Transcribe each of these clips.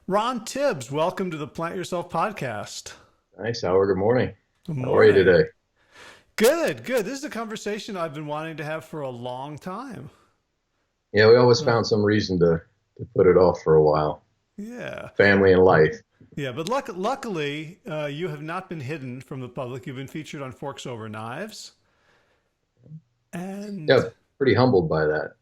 Ron Tibbs, welcome to the Plant Yourself podcast. Nice, Howard. Good morning. Good How are you morning. today? Good, good. This is a conversation I've been wanting to have for a long time. Yeah, we always Uh, found some reason to put it off for a while. yeah, Family and life. yeah. But luckily, you have not been hidden from the public. You've been featured on Forks Over Knives, and Yeah, pretty humbled by that.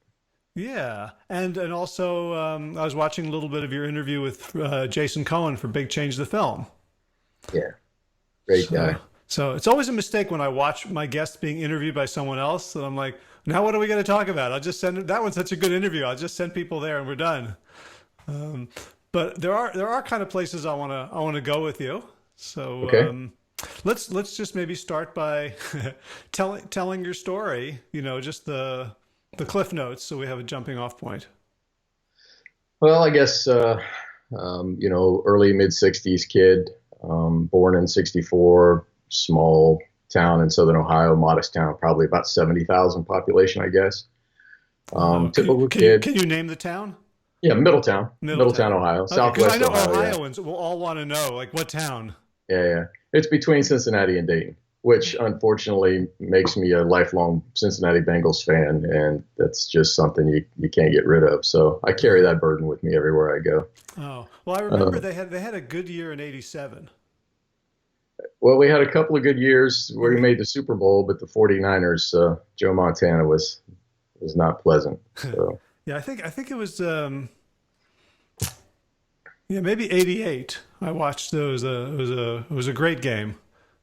yeah, and also I was watching a little bit of your interview with Jason Cohen for Big Change the Film. Yeah, great So, guy. so it's always a mistake when I watch my guests being interviewed by someone else, and I'm like, now what are we going to talk about? I'll just send that one's such a good interview. I'll just send people there, and we're done. Um, but there are kind of places I want to go with you. So Okay. let's just maybe start by telling your story. Just the cliff notes, so we have a jumping off point. Well, I guess early mid '60s kid, born in '64, small town in southern Ohio, modest town, probably about 70,000 population, I guess. Uh, can, Typical can you kid. can you name the town? Yeah, Middletown, Middletown. Ohio, Okay, because I Southwest know Ohio. Yeah, Ohioans will all want to know, like, what town. yeah. It's between Cincinnati and Dayton, which unfortunately makes me a lifelong Cincinnati Bengals fan, and that's just something you can't get rid of. So I carry that burden with me everywhere I go. Oh, well, I remember Uh, they had a good year in '87. well, we had a couple of good years where we made the Super Bowl, but the 49ers, Joe Montana was not pleasant. So Yeah, I think it was yeah, maybe '88. I watched those. It was a great game.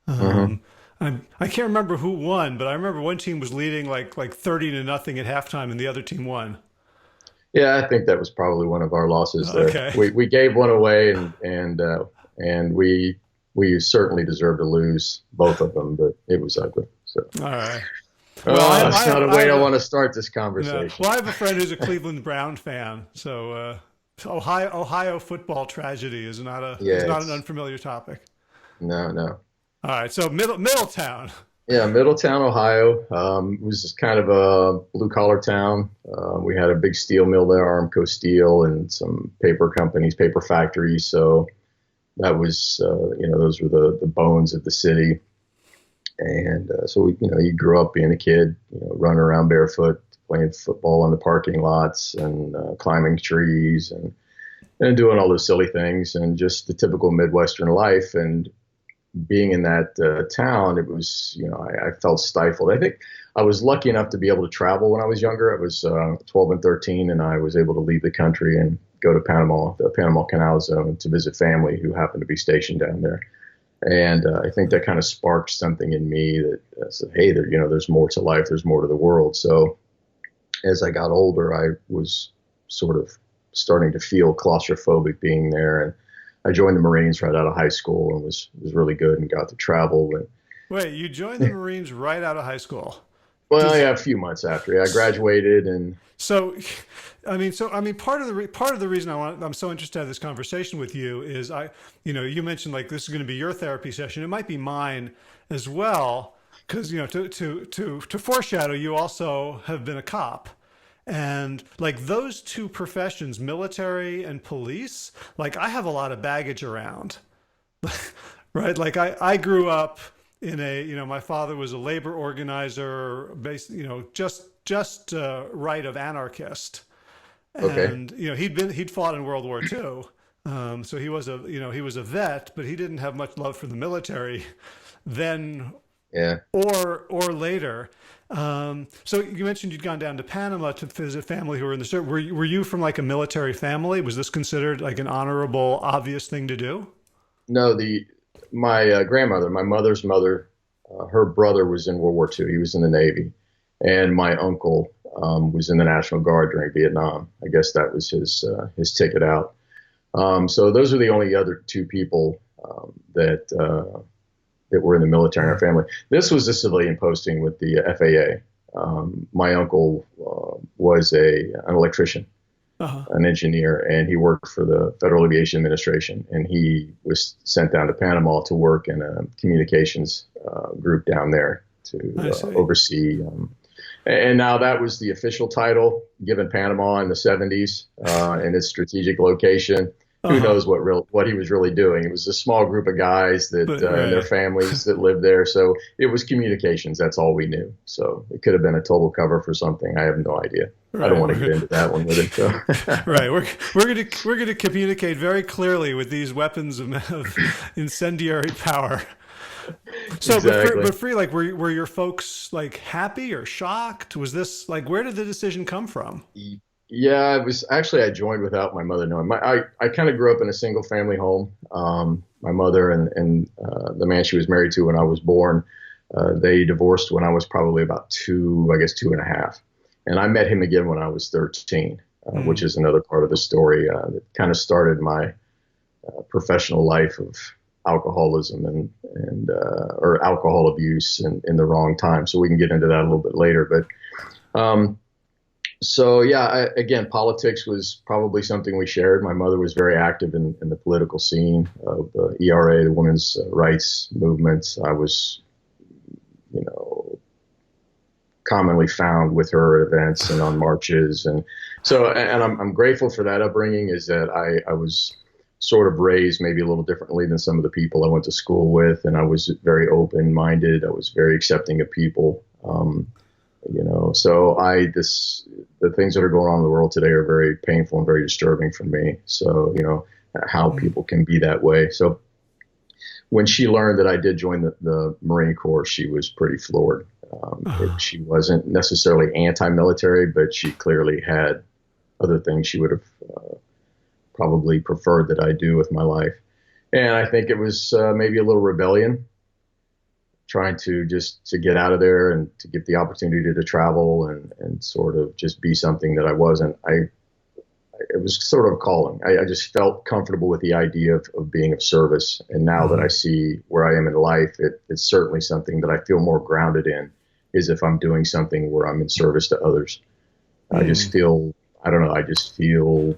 mhm. Um, I can't remember who won, but I remember one team was leading like 30-0 at halftime, and the other team won. Yeah, I think that was probably one of our losses there. Okay. We gave one away, and we certainly deserved to lose both of them, but it was ugly. So. All right. Well, I, I That's not have a I way I have a want to start this no. conversation. Well, I have a friend who's a Cleveland Brown fan, so Ohio football tragedy is Yeah, not an it's unfamiliar topic. no. All right, so Middletown. Yeah, Middletown, Ohio, was just kind of a blue collar town. We had a big steel mill there, Armco Steel, and some paper companies, paper factories. So that was, those were the bones of the city. And so you grew up being a kid, running around barefoot, playing football in the parking lots, and climbing trees, and doing all those silly things, and just the typical Midwestern life. And being in that town, it was, I felt stifled. I think I was lucky enough to be able to travel when I was younger. I was 12 and 13, and I was able to leave the country and go to Panama, the Panama Canal Zone, to visit family who happened to be stationed down there. And I think that kind of sparked something in me that said, hey, there's more to life. There's more to the world. So as I got older, I was sort of starting to feel claustrophobic being there. And I joined the Marines right out of high school and was really good and got to travel. And Wait, you joined the Marines right out of high school. well, Does yeah, a few months after I graduated, and so, I mean, part of the reason I'm so interested to have this conversation with you is you mentioned like this is going to be your therapy session. It might be mine as well, because to foreshadow, you also have been a cop, and like those two professions, military and police, like I have a lot of baggage around. Right? Like I grew up in my father was a labor organizer, based, right of anarchist, okay, and he'd fought in World War II, so he was a vet, but he didn't have much love for the military, then yeah. or later. So you mentioned you'd gone down to Panama to visit family who were in the service. Were you from like a military family? Was this considered like an honorable, obvious thing to do? No, my grandmother, my mother's mother, her brother was in World War II. He was in the Navy, and my uncle was in the National Guard during Vietnam. I guess that was his ticket out. So those are the only other two people that were in the military in our family. This was a civilian posting with the FAA. My uncle was an electrician, Uh-huh. an engineer, and he worked for the Federal Aviation Administration. And he was sent down to Panama to work in a communications group down there I to see. oversee. And now that was the official title given Panama in the 70s in its strategic location. who knows what he was really doing. It was a small group of guys that But and their right. families that lived there. So it was communications. That's all we knew. So it could have been a total cover for something. I have no idea. I don't Right. want to get into that one with it. So. Right. We're gonna communicate very clearly with these weapons of incendiary power. So, Exactly. but free, like, were your folks like happy or shocked? Was this like, where did the decision come from? Yeah, it was actually I joined without my mother knowing. I kind of grew up in a single family home. My mother and the man she was married to when I was born, they divorced when I was probably about two, I guess 2.5. And I met him again when I was 13, which Mm. is another part of the story that kind of started my professional life of alcoholism and or alcohol abuse in the wrong time. So we can get into that a little bit later. But so yeah, again, politics was probably something we shared. My mother was very active in the political scene of the ERA, the women's rights movements. I was, you know, commonly found with her at events and on marches, and so and I'm grateful for that upbringing. Is that I was sort of raised maybe a little differently than some of the people I went to school with, and I was very open-minded. I was very accepting of people. So the things that are going on in the world today are very painful and very disturbing for me. So, how Mm. people can be that way. So when she learned that I did join the Marine Corps, she was pretty floored. She wasn't necessarily anti-military, but she clearly had other things she would have probably preferred that I do with my life. And I think it was maybe a little rebellion, trying to just to get out of there and to get the opportunity to travel and sort of just be something that I wasn't. It was sort of a calling. I just felt comfortable with the idea of being of service. And now that I Mhm. see where I am in life, it's certainly something that I feel more grounded in, is if I'm doing something where I'm in service to others. I just Mm. feel, I don't know, I just feel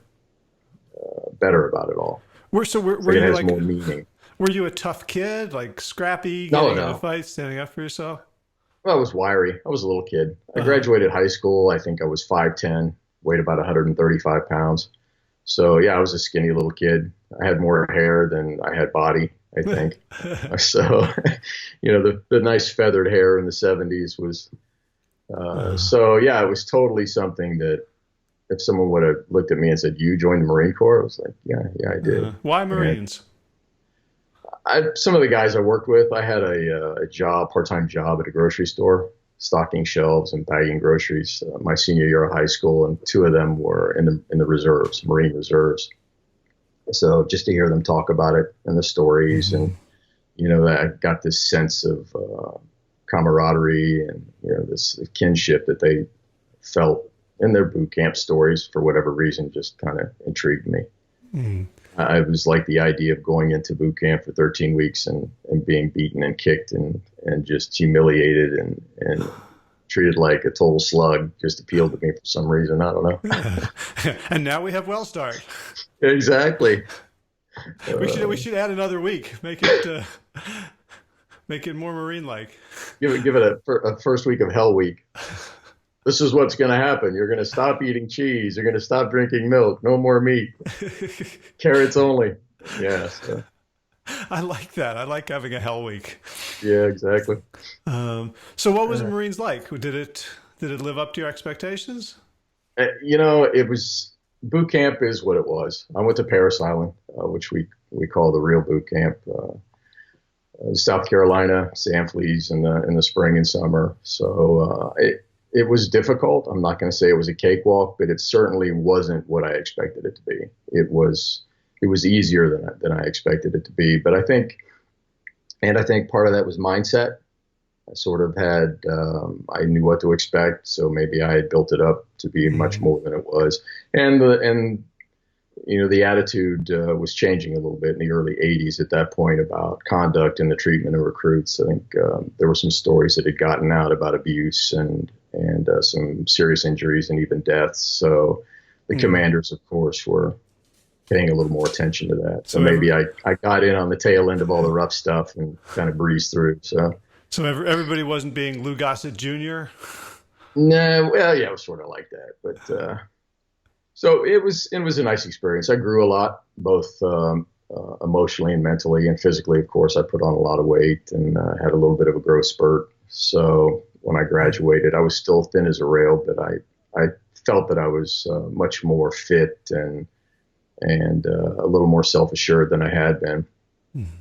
better about it all. It's Were like it you has like, more meaning. were you a tough kid, like scrappy, No, getting into no. fights, standing up for yourself? Well, I was wiry. I was a little kid. I Uh-huh. graduated high school. I think I was 5'10", weighed about 135 pounds. So yeah, I was a skinny little kid. I had more hair than I had body, I think. So, the nice feathered hair in the 70s was, Uh, so yeah, it was totally something that if someone would have looked at me and said, "You joined the Marine Corps?" I was like, yeah, yeah, I did. why And Marines? some of the guys I worked with, I had a job, part-time job at a grocery store, stocking shelves and bagging groceries. My senior year of high school, and two of them were in the reserves, Marine reserves. So just to hear them talk about it and the stories, Mhm. and I got this sense of camaraderie and this kinship that they felt in their boot camp stories for whatever reason just kind of intrigued me. Mm. I was like the idea of going into boot camp for 13 weeks and being beaten and kicked and just humiliated and treated like a total slug just appealed to me for some reason. I don't know. And now we have WellStart. Exactly. We should add another week. Make it more marine like. Give it a first week of hell week. This is what's going to happen. You're going to stop eating cheese. You're going to stop drinking milk. No more meat. Carrots only. Yeah. So, I like that. I like having a hell week. yeah, exactly. So what was the Marines like? Did it live up to your expectations? It was boot camp is what it was. I went to Paris Island, which we call the real boot camp. South Carolina, Sanfleas in the spring and summer. So it was difficult. I'm not going to say it was a cakewalk, but it certainly wasn't what I expected it to be. It was easier than I expected it to be. But I think part of that was mindset. I sort of had I knew what to expect, so maybe I had built it up to be much Mm. more than it was. And the attitude was changing a little bit in the early 80s at that point about conduct and the treatment of recruits. I think there were some stories that had gotten out about abuse and some serious injuries and even deaths. So the Mm. commanders, of course, were paying a little more attention to that. So So every, maybe I got in on the tail end of all the rough stuff and kind of breezed through. So everybody wasn't being Lou Gossett Jr. no, well, yeah, it was sort of like that, but So it was a nice experience. I grew a lot, both emotionally and mentally, and physically. Of course, I put on a lot of weight and had a little bit of a growth spurt. So when I graduated, I was still thin as a rail, but I felt that I was much more fit and a little more self assured than I had been.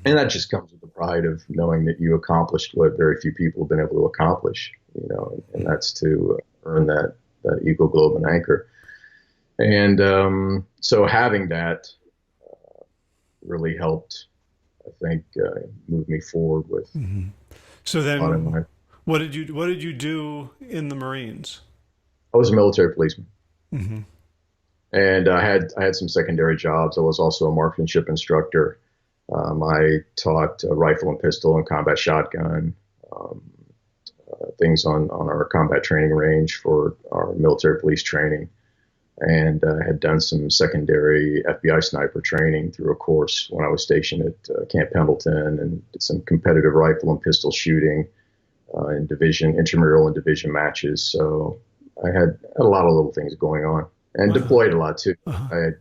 And that just comes with the pride of knowing that you accomplished what very few people have been able to accomplish, and that's to earn that eagle globe and anchor. And so having that really helped, I think, move me forward with So a lot in then, life. what did you do in the Marines? I was a military policeman, Mm-hmm. and I had some secondary jobs. I was also a marksmanship instructor. I taught rifle and pistol and combat shotgun, um, things on our combat training range for our military police training, and had done some secondary FBI sniper training through a course when I was stationed at Camp Pendleton, and did some competitive rifle and pistol shooting in division, intramural and division matches. So I had a lot of little things going on, and Wow. deployed a lot too. Uh-huh. I had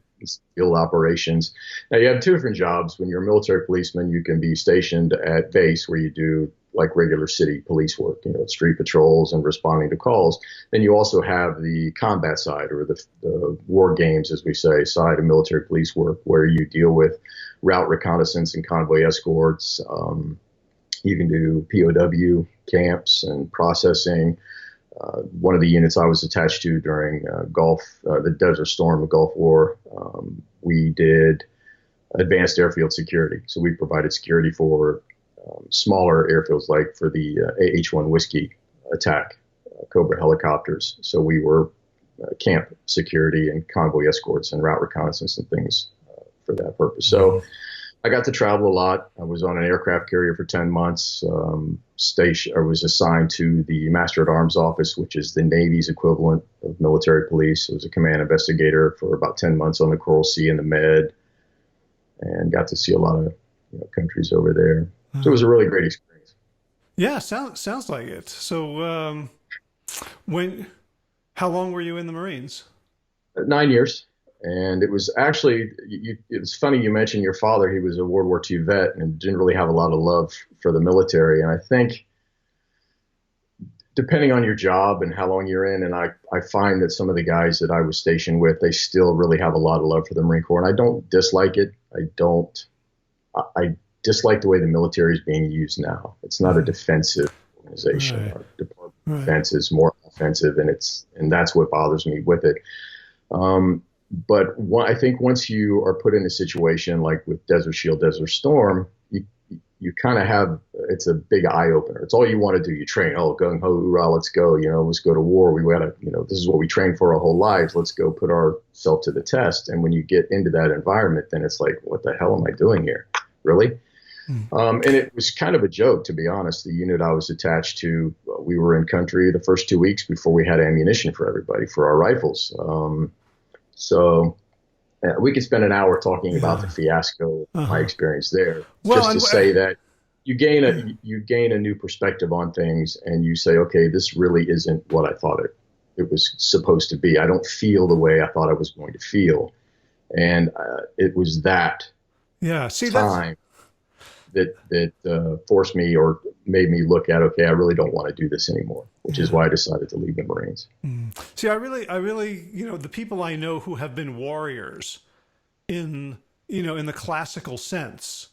field operations. Now you have two different jobs. When you're a military policeman, you can be stationed at base where you do like regular city police work, street patrols and responding to calls. Then you also have the combat side, or the war games, as we say, side of military police work, where you deal with route reconnaissance and convoy escorts. You can do POW camps and processing. One of the units I was attached to during the Desert Storm, the Gulf War, we did advanced airfield security. So we provided security for smaller airfields, like for the AH-1 Whiskey attack, Cobra helicopters. So we were camp security and convoy escorts and route reconnaissance and things for that purpose. So I got to travel a lot. I was on an aircraft carrier for 10 months. I was assigned to the Master at Arms office, which is the Navy's equivalent of military police. I was a command investigator for about 10 months on the Coral Sea and the Med, and got to see a lot of countries over there. So it was a really great experience. Yeah, sounds like it. So when how long were you in the Marines? 9 years. And it was actually, it was funny you mentioned your father. He was a World War II vet and didn't really have a lot of love for the military. And I think depending on your job and how long you're in, and I find that some of the guys that I was stationed with, they still really have a lot of love for the Marine Corps. And I don't dislike it. I dislike the way the military is being used now. It's not a defensive organization. Right. Our Department of Right. Defense is more offensive, and that's what bothers me with it. But I think once you are put in a situation like with Desert Shield, Desert Storm, you kind of have, it's a big eye opener. It's all you want to do. You train, oh, gung ho, hoorah, let's go. Let's go to war. We got to, this is what we trained for our whole lives. Let's go put ourselves to the test. And when you get into that environment, then it's like, what the hell am I doing here? Really? And it was kind of a joke, to be honest. The unit I was attached to, we were in country the first 2 weeks before we had ammunition for everybody for our rifles. So we could spend an hour talking about the fiasco of my experience there, Well, just to say that you gain a new perspective on things, and you say, okay, this really isn't what I thought it was supposed to be. I don't feel the way I thought I was going to feel, and it was that yeah. See, time that forced me or made me look at, okay, I really don't want to do this anymore, which is why I decided to leave the Marines. See, I really, the people I know who have been warriors in, in the classical sense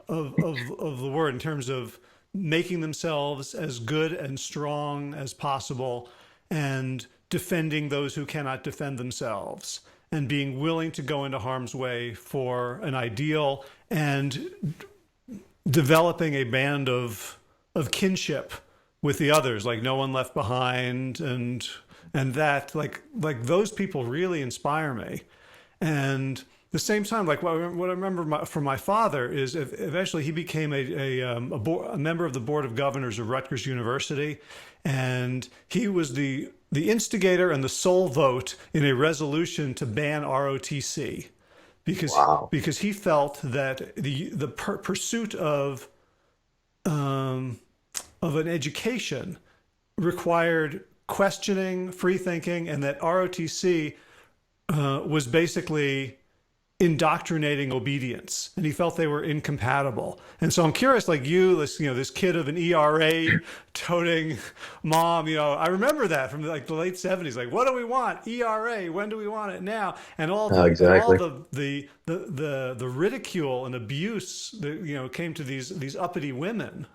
of the word, in terms of making themselves as good and strong as possible and defending those who cannot defend themselves and being willing to go into harm's way for an ideal and developing a band of kinship with the others, like no one left behind, and that like those people really inspire me. And the same time, like what I remember from my father is eventually he became a member of the board of governors of Rutgers University, and he was the instigator and the sole vote in a resolution to ban ROTC. Wow. Because he felt that the pursuit of an education required questioning, free thinking, and that ROTC was basically indoctrinating obedience, and he felt they were incompatible. And so I'm curious, like you, this kid of an ERA toting mom, I remember that from like the late '70s. Like, what do we want? ERA. When do we want it now? And all Exactly. the ridicule and abuse that came to these uppity women,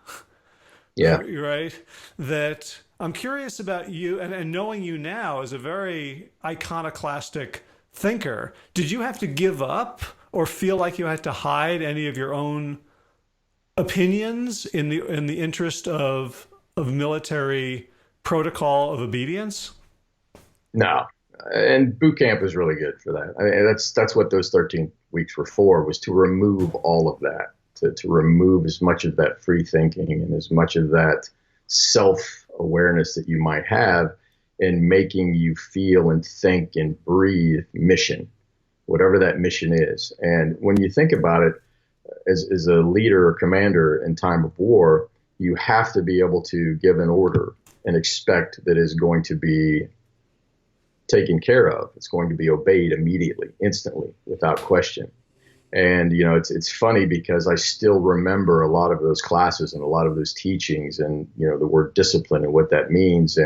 Yeah. right? That I'm curious about you, and knowing you now as a very iconoclastic thinker, did you have to give up or feel like you had to hide any of your own opinions in the interest of military protocol of obedience? No. And boot camp was really good for that. I mean, that's what those 13 weeks were for, was to remove all of that, to remove as much of that free thinking and as much of that self-awareness that you might have in making you feel and think and breathe mission, whatever that mission is. And when you think about it, as a leader or commander in time of war, you have to be able to give an order and expect that is going to be taken care of. It's going to be obeyed immediately, instantly, without question. And, it's funny because I still remember a lot of those classes and a lot of those teachings and, the word discipline and what that means.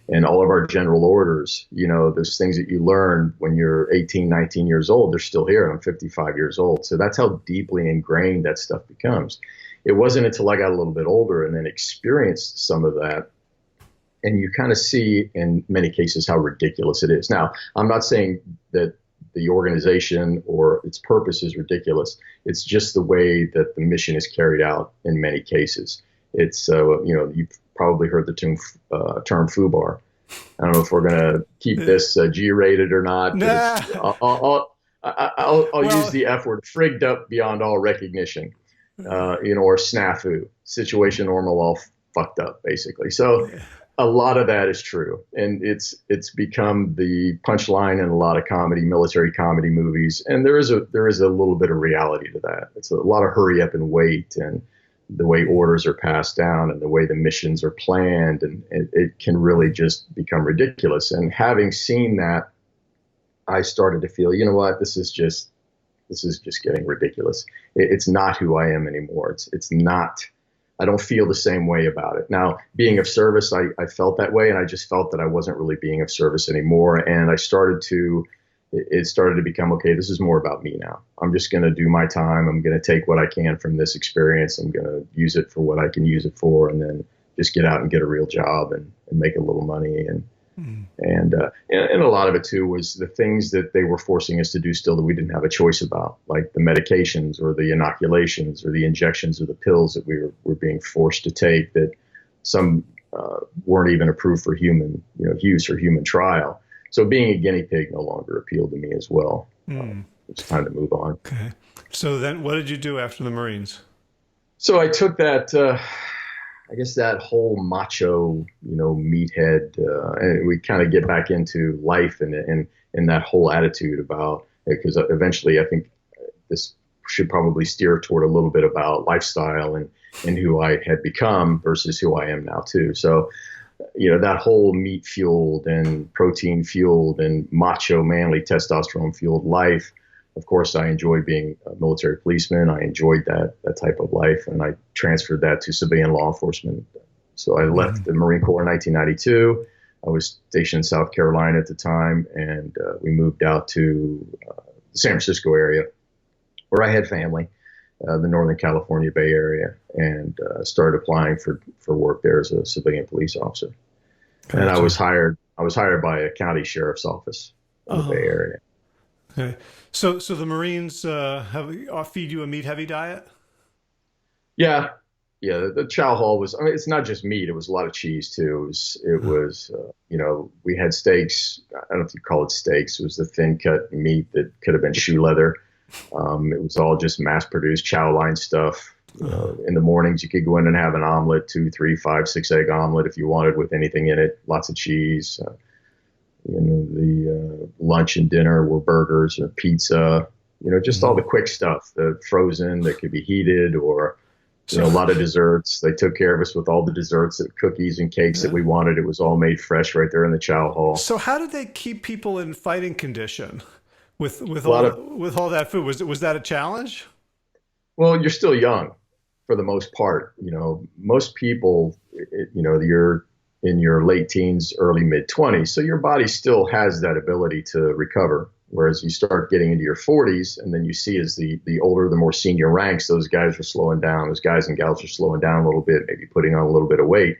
And all of our general orders, those things that you learn when you're 18, 19 years old, they're still here. I'm 55 years old. So that's how deeply ingrained that stuff becomes. It wasn't until I got a little bit older and then experienced some of that. And you kind of see in many cases how ridiculous it is. Now, I'm not saying that the organization or its purpose is ridiculous. It's just the way that the mission is carried out in many cases. It's, you've probably heard the term FUBAR. I don't know if we're going to keep this G-rated or not. Nah. I'll use the F word, frigged up beyond all recognition, or snafu, situation normal, all fucked up, basically. So a lot of that is true. And it's become the punchline in a lot of military comedy movies. And there is a little bit of reality to that. It's a lot of hurry up and wait, and the way orders are passed down and the way the missions are planned, and it can really just become ridiculous. And having seen that, I started to feel, you know what, this is just getting ridiculous. It's not who I am anymore. It's not, I don't feel the same way about it. Now, being of service, I felt that way, and I just felt that I wasn't really being of service anymore. And it started to become, okay, this is more about me now. I'm just going to do my time. I'm going to take what I can from this experience. I'm going to use it for what I can use it for, and then just get out and get a real job and make a little money. And a lot of it too was the things that they were forcing us to do still that we didn't have a choice about, like the medications or the inoculations or the injections or the pills that we were being forced to take, that some weren't even approved for human use or human trial. So being a guinea pig no longer appealed to me as well. It's time to move on. Okay. So then what did you do after the Marines? So I took that, I guess that whole macho, meathead, and we kind of get back into life and that whole attitude about, because eventually I think this should probably steer toward a little bit about lifestyle and who I had become versus who I am now too. So, that whole meat fueled and protein fueled and macho, manly, testosterone fueled life. Of course, I enjoyed being a military policeman. I enjoyed that type of life, and I transferred that to civilian law enforcement. So I left the Marine Corps in 1992. I was stationed in South Carolina at the time, and we moved out to the San Francisco area, where I had family, the Northern California Bay Area, and started applying for work there as a civilian police officer. Gotcha. And I was hired by a county sheriff's office in the Bay Area. Okay. So the Marines feed you a meat-heavy diet? Yeah. The chow hall was, it's not just meat. It was a lot of cheese too. It was we had steaks. I don't know if you call it steaks. It was the thin cut meat that could have been shoe leather. It was all just mass-produced chow line stuff. In the mornings, you could go in and have an omelet, 2, 3, 5, 6 egg omelet if you wanted, with anything in it. Lots of cheese. The lunch and dinner were burgers or pizza. Just all the quick stuff, the frozen that could be heated, or So, a lot of desserts. They took care of us with all the desserts, and cookies and cakes that yeah. we wanted. It was all made fresh right there in the chow hall. So how did they keep people in fighting condition with A lot all of, that food? Was that a challenge? well, you're still young for the most part. Most people, you're in your late teens, early mid 20s. So your body still has that ability to recover. Whereas you start getting into your 40s, and then you see as the older, the more senior ranks, those guys are slowing down. Those guys and gals are slowing down a little bit, maybe putting on a little bit of weight.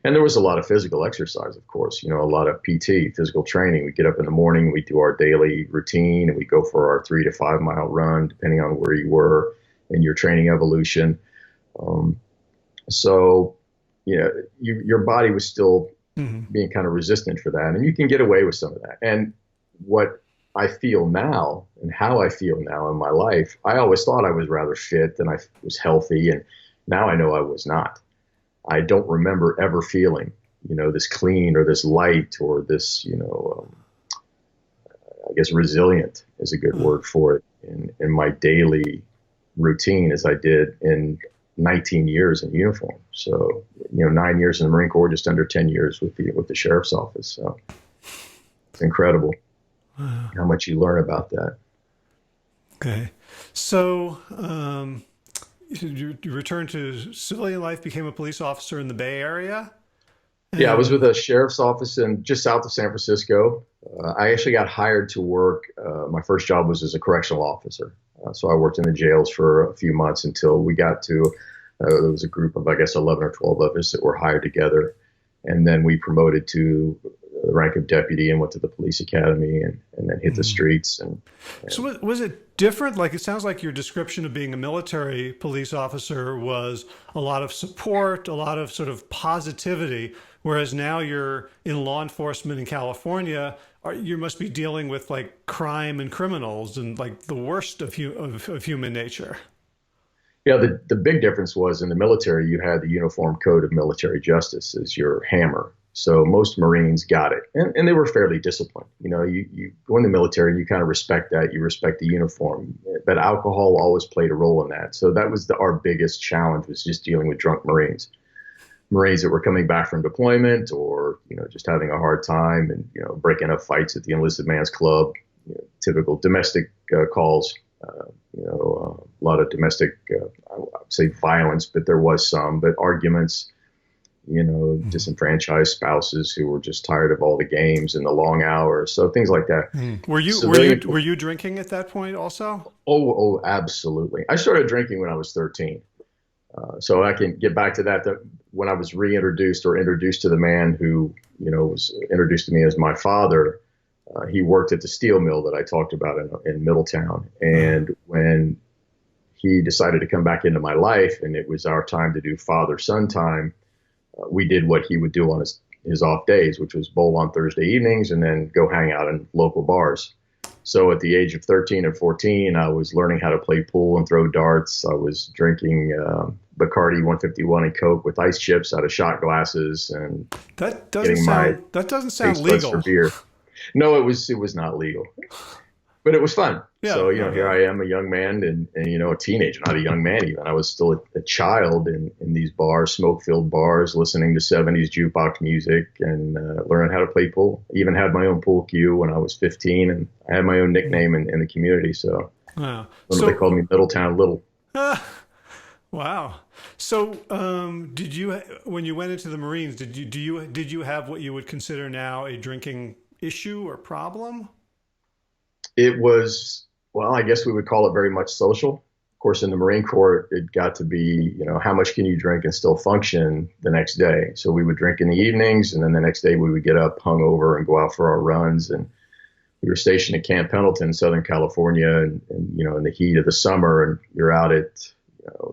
And there was a lot of physical exercise, of course, a lot of PT, physical training. We get up in the morning, we do our daily routine, and we go for our 3 to 5 mile run, depending on where you were in your training evolution. Um, so, your body was still being kind of resistant for that. And you can get away with some of that. And what I feel now and how I feel now in my life, I always thought I was rather fit and I was healthy. And now I know I was not. I don't remember ever feeling, this clean or this light or this, I guess resilient is a good word for it in my daily routine as I did in 19 years in uniform. So, 9 years in the Marine Corps, just under 10 years with the sheriff's office. So it's incredible how much you learn about that. Okay. So you returned to civilian life, became a police officer in the Bay Area? Yeah, I was with a sheriff's office in just south of San Francisco. I actually got hired to work. My first job was as a correctional officer. So I worked in the jails for a few months until we got to, there was a group of, I guess, 11 or 12 of us that were hired together. And then we promoted to the rank of deputy and went to the police academy and then hit the streets. And So was it different? Like, it sounds like your description of being a military police officer was a lot of support, a lot of sort of positivity, whereas now you're in law enforcement in California. You must be dealing with like crime and criminals and like the worst of human nature. yeah, the big difference was in the military, you had the Uniform Code of Military Justice as your hammer. So most Marines got it, and they were fairly disciplined. You go in the military and you kind of respect that. You respect the uniform, but alcohol always played a role in that. So that was our biggest challenge, was just dealing with drunk Marines that were coming back from deployment or, just having a hard time and, breaking up fights at the enlisted man's club, typical domestic calls, a lot of domestic, I would say violence, but there was some, but arguments, disenfranchised spouses who were just tired of all the games and the long hours. So things like that. Were you So were you drinking at that point also? Oh, absolutely. I started drinking when I was 13. So I can get back to that when I was reintroduced or introduced to the man who, was introduced to me as my father. He worked at the steel mill that I talked about in Middletown. And when he decided to come back into my life and it was our time to do father-son time, we did what he would do on his off days, which was bowl on Thursday evenings and then go hang out in local bars. So at the age of 13 and 14, I was learning how to play pool and throw darts. I was drinking Bacardi 151 and Coke with ice chips out of shot glasses, and That doesn't sound taste buds legal. for beer. No, it was not legal, but it was fun. Yeah, So okay. here I am, a young man, and a teenager, not a young man even. I was still a child in these bars, smoke-filled bars, listening to 70s jukebox music and learning how to play pool. I even had my own pool cue when I was 15, and I had my own nickname in the community. So Wow. they called me Middletown Little. Wow. So, did you, when you went into the Marines, did you have what you would consider now a drinking issue or problem? It was, well, I guess we would call it very much social. Of course, in the Marine Corps, it got to be, how much can you drink and still function the next day? So we would drink in the evenings, and then the next day we would get up hungover and go out for our runs. And we were stationed at Camp Pendleton, Southern California, and in the heat of the summer, and you're out at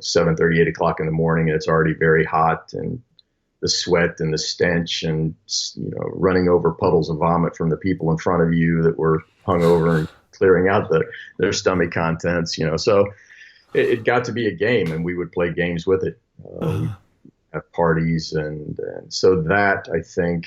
7:30, 8 o'clock in the morning, and it's already very hot, and the sweat and the stench and, running over puddles of vomit from the people in front of you that were hungover and clearing out their stomach contents, So it got to be a game, and we would play games with it. We'd have parties, and so that, I think,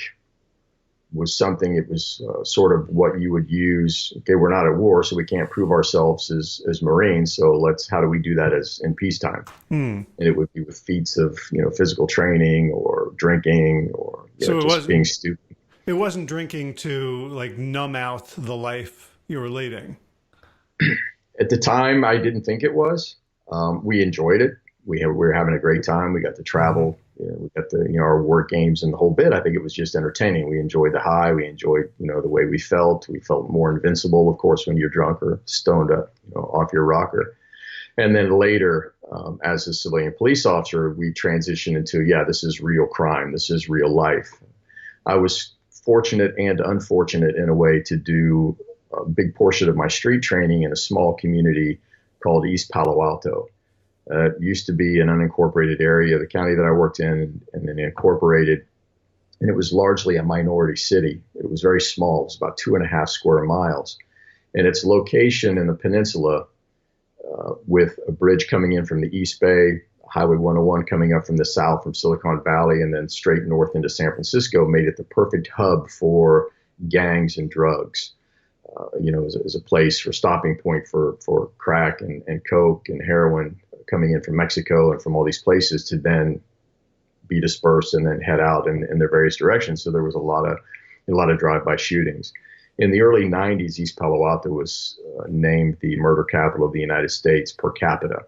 was something. It was sort of what you would use. Okay, we're not at war, so we can't prove ourselves as Marines. So how do we do that as in peacetime? And it would be with feats of, physical training or drinking or just being stupid. It wasn't drinking to like numb out the life you were leading. At the time, I didn't think it was. We enjoyed it. We were having a great time. We got to travel. We got our work games and the whole bit. I think it was just entertaining. We enjoyed the high. We enjoyed, the way we felt. We felt more invincible, of course, when you're drunk or stoned up, off your rocker. And then later, as a civilian police officer, we transitioned into, this is real crime. This is real life. I was fortunate and unfortunate in a way to do a big portion of my street training in a small community called East Palo Alto. It used to be an unincorporated area of the county that I worked in, and then incorporated, and it was largely a minority city. It was very small. It was about 2.5 square miles. And its location in the peninsula, with a bridge coming in from the East Bay, Highway 101 coming up from the south from Silicon Valley, and then straight north into San Francisco, made it the perfect hub for gangs and drugs. As a place for stopping point for crack and coke and heroin coming in from Mexico and from all these places to then be dispersed and then head out in their various directions. So there was a lot of drive-by shootings. In the early 90s, East Palo Alto was named the murder capital of the United States per capita,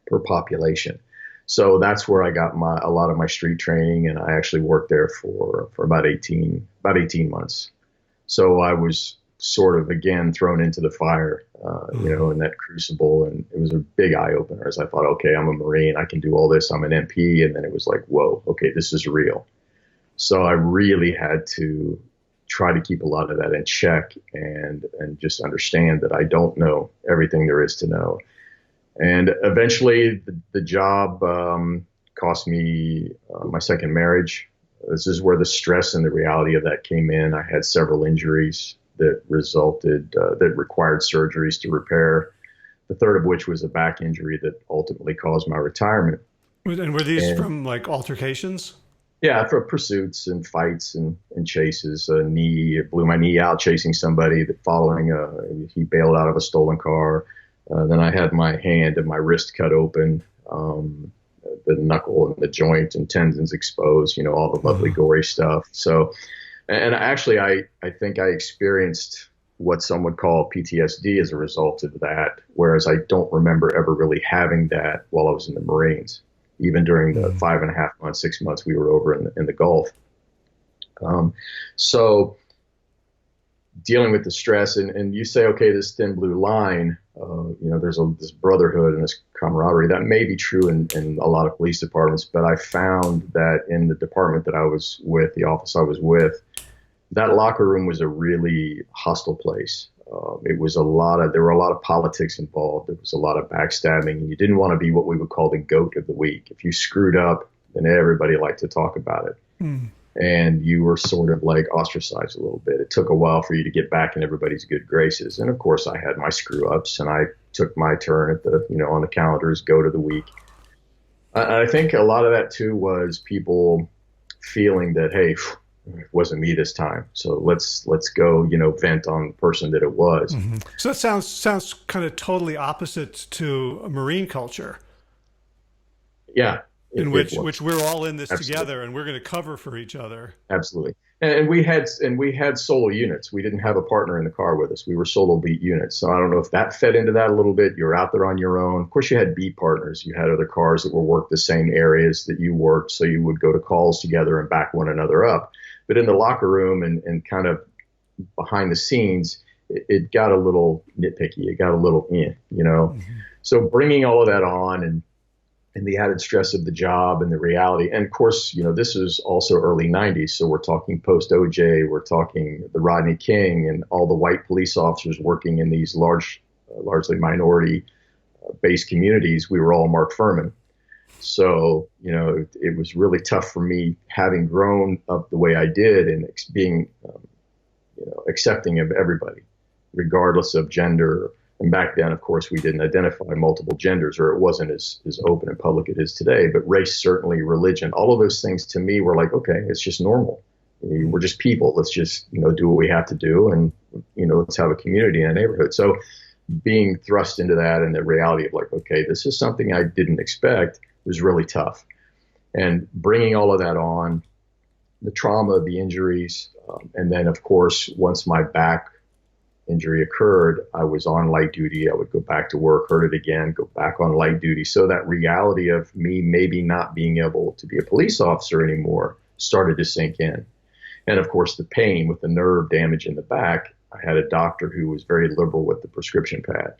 per population. So that's where I got a lot of my street training, and I actually worked there for about 18 months. So I was sort of, again, thrown into the fire, in that crucible. And it was a big eye opener as I thought, okay, I'm a Marine. I can do all this. I'm an MP. And then it was like, whoa, okay, this is real. So I really had to try to keep a lot of that in check and just understand that I don't know everything there is to know. And eventually the job cost me my second marriage. This is where the stress and the reality of that came in. I had several injuries that required surgeries to repair, the third of which was a back injury that ultimately caused my retirement. And were these from like altercations? Yeah, for pursuits and fights and chases. Blew my knee out chasing somebody that he bailed out of a stolen car. Then I had my hand and my wrist cut open, the knuckle and the joint and tendons exposed, all the lovely gory stuff. So, and actually, I think I experienced what some would call PTSD as a result of that, whereas I don't remember ever really having that while I was in the Marines, even during the 5.5 months, 6 months we were over in the Gulf. So dealing with the stress, and you say, okay, this thin blue line, there's this brotherhood and this camaraderie. That may be true in a lot of police departments, but I found that in the department that I was with, the office I was with, that locker room was a really hostile place. There were a lot of politics involved. There was a lot of backstabbing, and you didn't want to be what we would call the goat of the week. If you screwed up, then everybody liked to talk about it. And you were sort of like ostracized a little bit. It took a while for you to get back in everybody's good graces. And of course I had my screw ups, and I took my turn at on the calendar as goat of the week. I think a lot of that too was people feeling that, hey, it wasn't me this time. So let's go, vent on the person that it was. So that sounds kind of totally opposite to a Marine culture. Yeah. In which we're all in this together, and we're going to cover for each other. Absolutely. And we had solo units. We didn't have a partner in the car with us. We were solo beat units. So I don't know if that fed into that a little bit. You're out there on your own. Of course, you had beat partners. You had other cars that were worked the same areas that you worked. So you would go to calls together and back one another up. But in the locker room and kind of behind the scenes, it got a little nitpicky. It got a little So bringing all of that on and the added stress of the job and the reality. And of course, this is also early 90s. So we're talking post OJ, we're talking the Rodney King and all the white police officers working in these largely minority based communities. We were all Mark Furman. So, it was really tough for me, having grown up the way I did and being, accepting of everybody, regardless of gender. And back then, of course, we didn't identify multiple genders, or it wasn't as open and public it is today. But race, certainly, religion, all of those things to me were like, okay, it's just normal. We're just people. Let's just, do what we have to do, and, let's have a community in a neighborhood. So being thrust into that, and the reality of like, okay, this is something I didn't expect, was really tough. And bringing all of that on, the trauma, the injuries, and then of course, once my back injury occurred, I was on light duty. I would go back to work, hurt it again, go back on light duty. So that reality of me maybe not being able to be a police officer anymore started to sink in. And of course, the pain with the nerve damage in the back, I had a doctor who was very liberal with the prescription pad,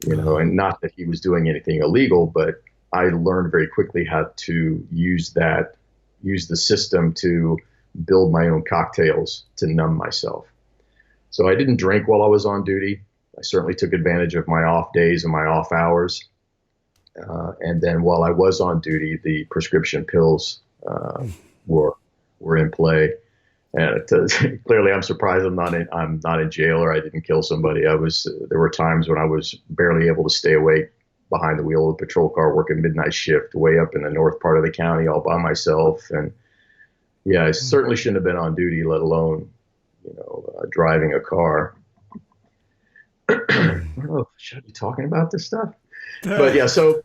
and not that he was doing anything illegal, but I learned very quickly how to use the system to build my own cocktails to numb myself. So I didn't drink while I was on duty. I certainly took advantage of my off days and my off hours. And then while I was on duty, the prescription pills were in play. And clearly, I'm surprised I'm not in jail, or I didn't kill somebody. There were times when I was barely able to stay awake behind the wheel of a patrol car, working midnight shift way up in the north part of the county all by myself. And yeah, I certainly shouldn't have been on duty, let alone, driving a car. I don't know, should I be talking about this stuff? But yeah, so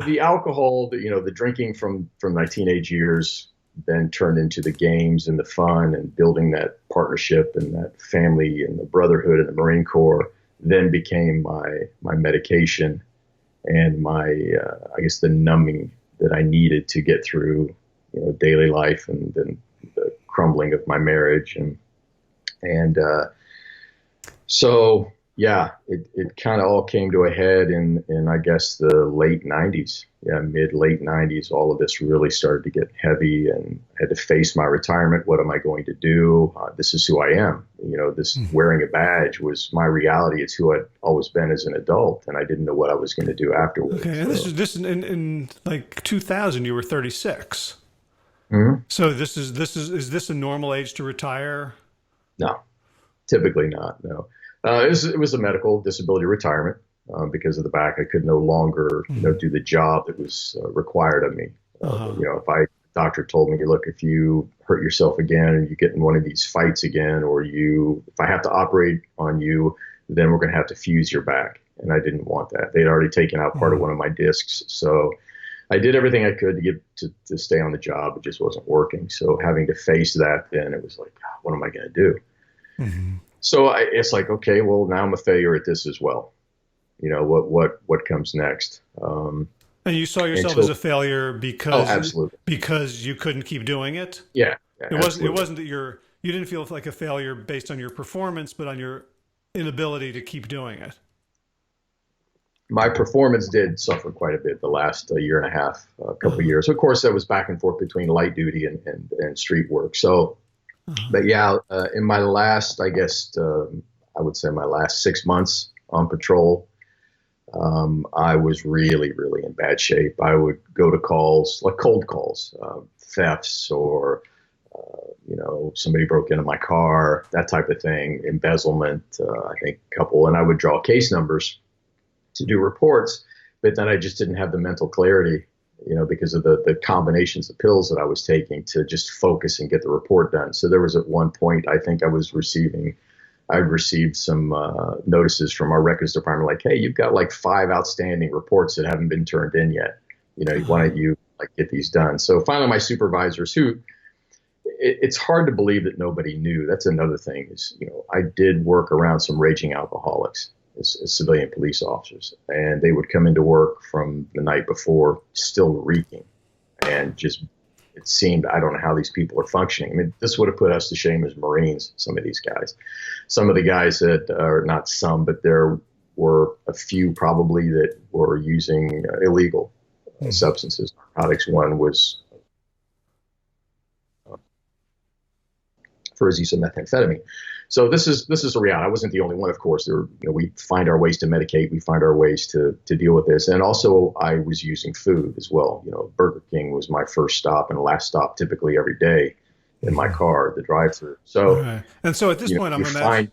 the alcohol, the drinking from my teenage years then turned into the games and the fun and building that partnership and that family and the brotherhood in the Marine Corps then became my medication and my, I guess, the numbing that I needed to get through, daily life, and then the crumbling of my marriage. And so, yeah, it kind of all came to a head in I guess, the late 90s. Yeah, late 90s, all of this really started to get heavy, and I had to face my retirement. What am I going to do? This is who I am. This wearing a badge was my reality. It's who I'd always been as an adult, and I didn't know what I was going to do afterwards. Okay, and this in like 2000, you were 36. Mm-hmm. So is this a normal age to retire? No, typically not. No, it was a medical disability retirement. Because of the back, I could no longer, do the job that was required of me. If doctor told me, look, if you hurt yourself again, and you get in one of these fights again, or if I have to operate on you, then we're going to have to fuse your back. And I didn't want that. They'd already taken out part of one of my discs. So I did everything I could to get to stay on the job. It just wasn't working. So having to face that, then it was like, what am I going to do? Mm-hmm. So it's like, okay, well, now I'm a failure at this as well. What comes next? And you saw yourself as a failure because you couldn't keep doing it. Yeah, it wasn't that you didn't feel like a failure based on your performance, but on your inability to keep doing it. My performance did suffer quite a bit the last year and a half, couple of years. Of course, I was back and forth between light duty and street work. So, but yeah, in my last, I guess, I would say my last 6 months on patrol, I was really, really in bad shape. I would go to calls, like cold calls, thefts, or, somebody broke into my car, that type of thing, embezzlement, I think a couple. And I would draw case numbers to do reports, but then I just didn't have the mental clarity, because of the combinations of pills that I was taking to just focus and get the report done. So there was at one point, I think I'd received some notices from our records department, like, hey, you've got like 5 outstanding reports that haven't been turned in yet. Why don't you get these done? So finally, my supervisors, it's hard to believe that nobody knew. That's another thing is, I did work around some raging alcoholics as civilian police officers, and they would come into work from the night before still reeking, and just, it seemed, I don't know how these people are functioning. I mean, this would have put us to shame as Marines, some of these guys. Some of the guys that are not some, but there were a few probably that were using illegal substances, narcotics. One was for use of methamphetamine. So this is a reality. I wasn't the only one, of course. We find our ways to medicate. We find our ways to deal with this. And also, I was using food as well. Burger King was my first stop and last stop, typically every day, in my car, the drive-through. So, right. And so at this point, I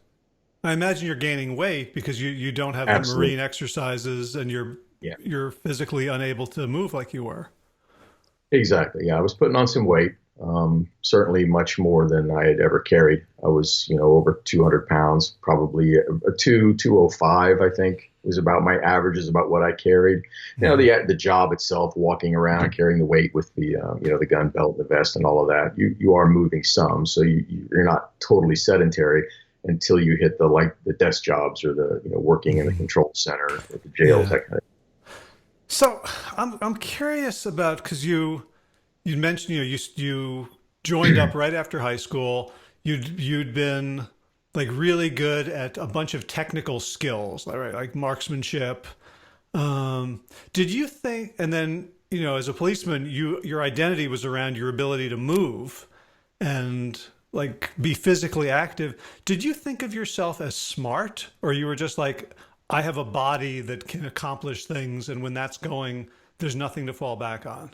imagine you're gaining weight because you don't have the Marine exercises, and you're physically unable to move like you were. Exactly. Yeah, I was putting on some weight. certainly much more than I had ever carried. I was, over 200 pounds, probably a 205, I think was about my average, is about what I carried. The job itself, walking around, carrying the weight with the, the gun belt, the vest and all of that, you are moving some. So you're not totally sedentary until you hit the desk jobs or the, working in the control center or the jails, that kind of thing. So I'm curious about, because you mentioned you joined up right after high school. You'd been like really good at a bunch of technical skills, right? Like marksmanship. Did you think, and then as a policeman, your identity was around your ability to move and like be physically active. Did you think of yourself as smart, or you were just like, I have a body that can accomplish things, and when that's going, there's nothing to fall back on?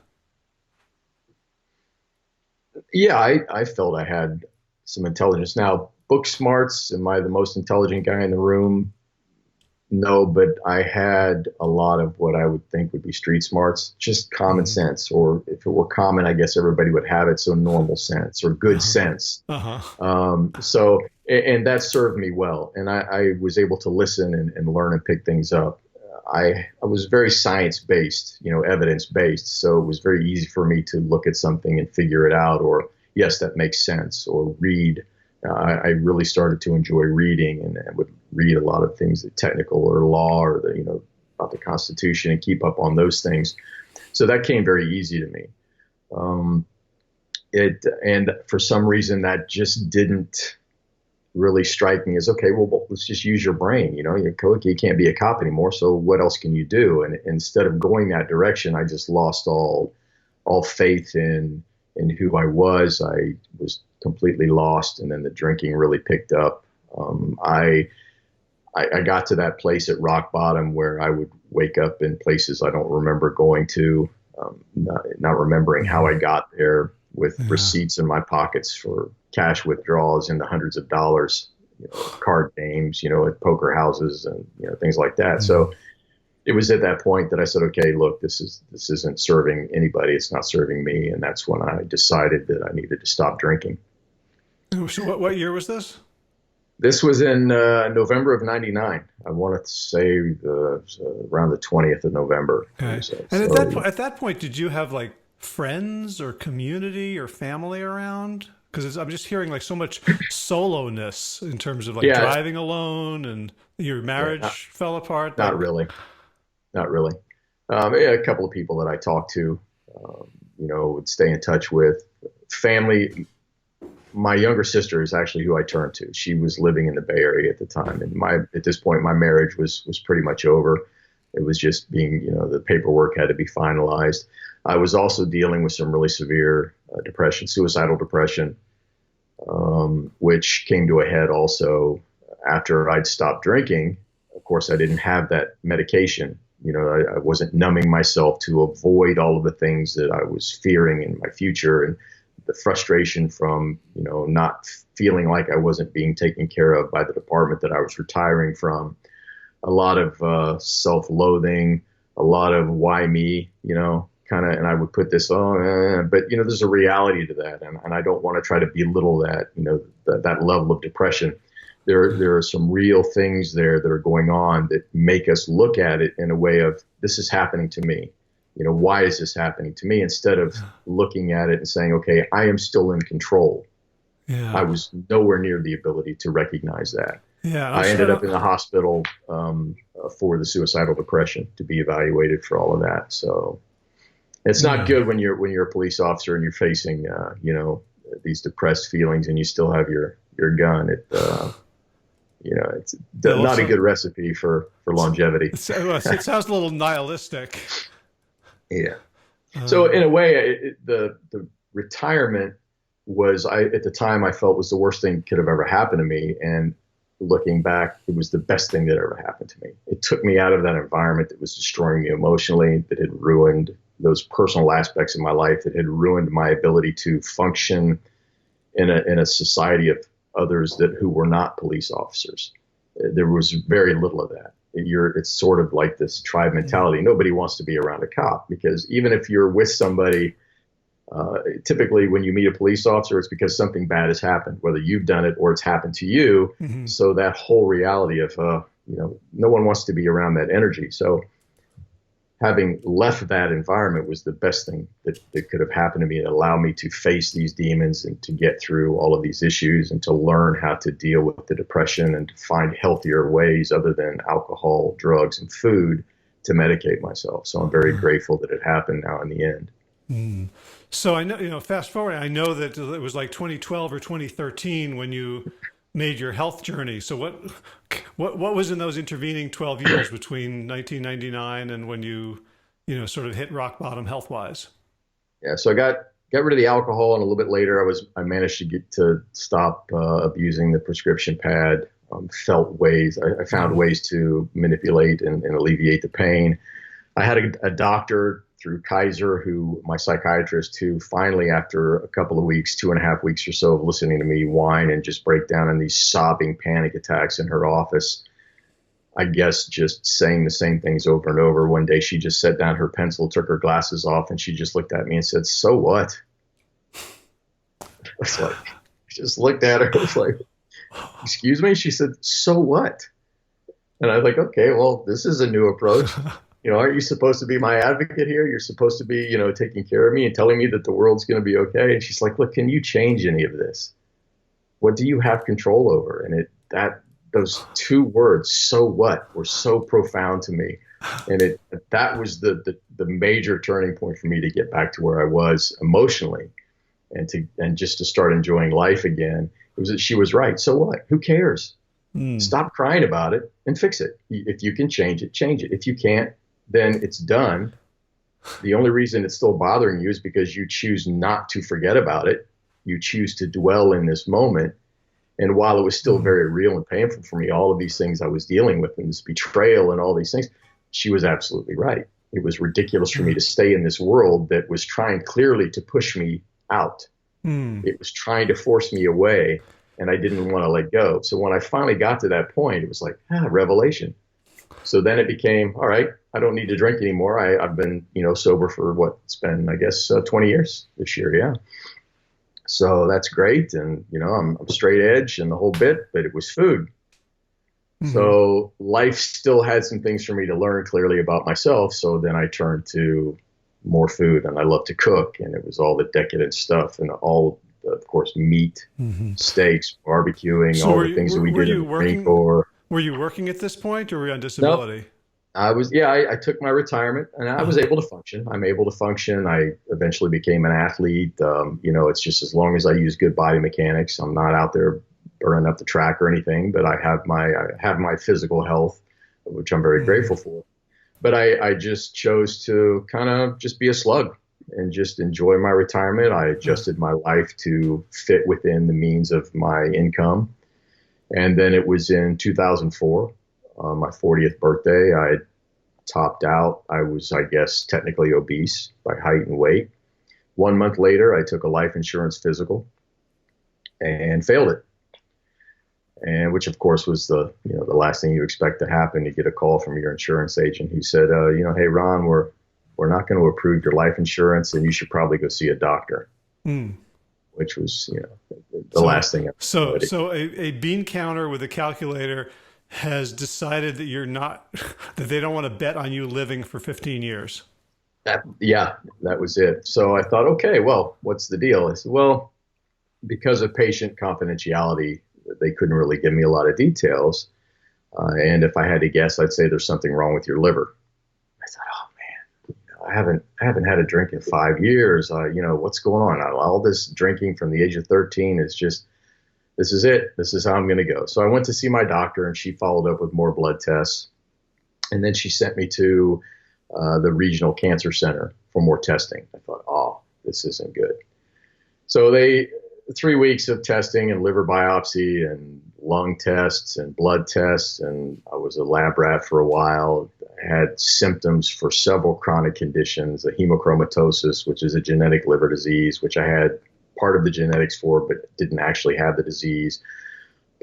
Yeah, I felt I had some intelligence. Now, book smarts, am I the most intelligent guy in the room? No, but I had a lot of what I would think would be street smarts, just common sense, or if it were common, I guess everybody would have it. So normal sense or good sense. And that served me well. And I was able to listen and learn and pick things up. I was very science-based, evidence-based. So it was very easy for me to look at something and figure it out, or yes, that makes sense, or read. I really started to enjoy reading, and would read a lot of things, the technical or law, or about the Constitution, and keep up on those things. So that came very easy to me. And for some reason that just didn't really strike me as, okay, well, let's just use your brain. You can't be a cop anymore. So what else can you do? And instead of going that direction, I just lost all faith in who I was. I was completely lost. And then the drinking really picked up. I got to that place at rock bottom where I would wake up in places I don't remember going to, not remembering how I got there, with receipts in my pockets for cash withdrawals in the hundreds of dollars, card games, at poker houses and, things like that. So it was at that point that I said, okay, look, this isn't serving anybody. It's not serving me. And that's when I decided that I needed to stop drinking. So what year was this? This was in November of '99. I want to say around the 20th of November. Okay. And at that point, did you have like friends or community or family around? Because I'm just hearing like so much soloness in terms of like driving alone, and your marriage fell apart. Not really. A couple of people that I talked to, would stay in touch with. Family. My younger sister is actually who I turned to. She was living in the Bay Area at the time, and at this point, my marriage was pretty much over. It was just being, the paperwork had to be finalized. I was also dealing with some really severe depression, suicidal depression, which came to a head also after I'd stopped drinking. Of course, I didn't have that medication. I wasn't numbing myself to avoid all of the things that I was fearing in my future, and the frustration from, not feeling like I wasn't being taken care of by the department that I was retiring from. A lot of self-loathing, a lot of why me, kind of, and I would put this, but there's a reality to that, and I don't want to try to belittle that, that level of depression. There are some real things there that are going on that make us look at it in a way of, this is happening to me. Why is this happening to me? Instead of looking at it and saying, okay, I am still in control. Yeah. I was nowhere near the ability to recognize that. Yeah, I ended up in the hospital for the suicidal depression to be evaluated for all of that. So it's not good when you're a police officer and you're facing these depressed feelings and you still have your gun. It's not a good recipe for longevity. It sounds a little nihilistic. Yeah. So in a way, the retirement was, at the time I felt was the worst thing that could have ever happened to me. And looking back, it was the best thing that ever happened to me. It took me out of that environment that was destroying me emotionally, that had ruined those personal aspects of my life, that had ruined my ability to function in a society of others who were not police officers. There was very little of that. It's sort of like this tribe mentality. Nobody wants to be around a cop, because even if you're with somebody Typically, when you meet a police officer, it's because something bad has happened, whether you've done it or it's happened to you. Mm-hmm. So that whole reality of, no one wants to be around that energy. So having left that environment was the best thing that could have happened to me. It allowed me to face these demons and to get through all of these issues and to learn how to deal with the depression and to find healthier ways other than alcohol, drugs, and food to medicate myself. So I'm very grateful that it happened now in the end. Mm. So I know, fast forward, I know that it was like 2012 or 2013 when you made your health journey. So what was in those intervening 12 years between 1999 and when you sort of hit rock bottom health wise? Yeah, so I got rid of the alcohol, and a little bit later, I managed to get to stop abusing the prescription pad. I found ways to manipulate and alleviate the pain. I had a doctor through Kaiser, my psychiatrist, who finally, after a couple of weeks, 2.5 weeks or so of listening to me whine and just break down in these sobbing panic attacks in her office, I guess just saying the same things over and over. One day she just set down her pencil, took her glasses off, and she just looked at me and said, "So what?" It's like, I just looked at her. I was like, "Excuse me?" She said, "So what?" And I was like, okay, well, this is a new approach. Aren't you supposed to be my advocate here? You're supposed to be, taking care of me and telling me that the world's going to be okay. And she's like, look, can you change any of this? What do you have control over? And those two words, "so what," were so profound to me. And that was the major turning point for me to get back to where I was emotionally and just to start enjoying life again. It was that she was right. So what? Who cares? Stop crying about it and fix it. If you can change it, change it. If you can't, then it's done. The only reason it's still bothering you is because you choose not to forget about it. You choose to dwell in this moment. And while it was still very real and painful for me, all of these things I was dealing with and this betrayal and all these things, she was absolutely right. It was ridiculous for me to stay in this world that was trying clearly to push me out. It was trying to force me away, and I didn't want to let go. So when I finally got to that point, it was like, revelation. So then it became, all right, I don't need to drink anymore. I've been, sober for it's been, I guess, 20 years this year. Yeah. So that's great. And, I'm straight edge and the whole bit, but it was food. Mm-hmm. So life still had some things for me to learn clearly about myself. So then I turned to more food, and I love to cook, and it was all the decadent stuff and all, of course, meat, steaks, barbecuing, so all the things that we did in the Marine Corps. Were you working at this point, or were you on disability? Nope. I took my retirement, and I was able to function. I'm able to function. I eventually became an athlete. It's just as long as I use good body mechanics, I'm not out there burning up the track or anything, but I have my physical health, which I'm very grateful for. But I just chose to kind of just be a slug and just enjoy my retirement. I adjusted my life to fit within the means of my income. And then it was in 2004, my 40th birthday, I topped out. I was, I guess, technically obese by height and weight. 1 month later, I took a life insurance physical and failed it. And which, of course, was the last thing you expect to happen. You get a call from your insurance agent who said, hey, Ron, we're not going to approve your life insurance, and you should probably go see a doctor. Which was, the last thing. So a bean counter with a calculator has decided that you're not, that they don't want to bet on you living for 15 years. That was it. So I thought, okay, well, what's the deal? I said, well, because of patient confidentiality, they couldn't really give me a lot of details. And if I had to guess, I'd say there's something wrong with your liver. I thought, oh man, I haven't had a drink in 5 years. What's going on? All this drinking from the age of 13 is just, this is it. This is how I'm going to go. So I went to see my doctor, and she followed up with more blood tests. And then she sent me to the regional cancer center for more testing. I thought, oh, this isn't good. So 3 weeks of testing and liver biopsy and lung tests and blood tests. And I was a lab rat for a while. I had symptoms for several chronic conditions, a hemachromatosis, which is a genetic liver disease, which I had part of the genetics for, but didn't actually have the disease.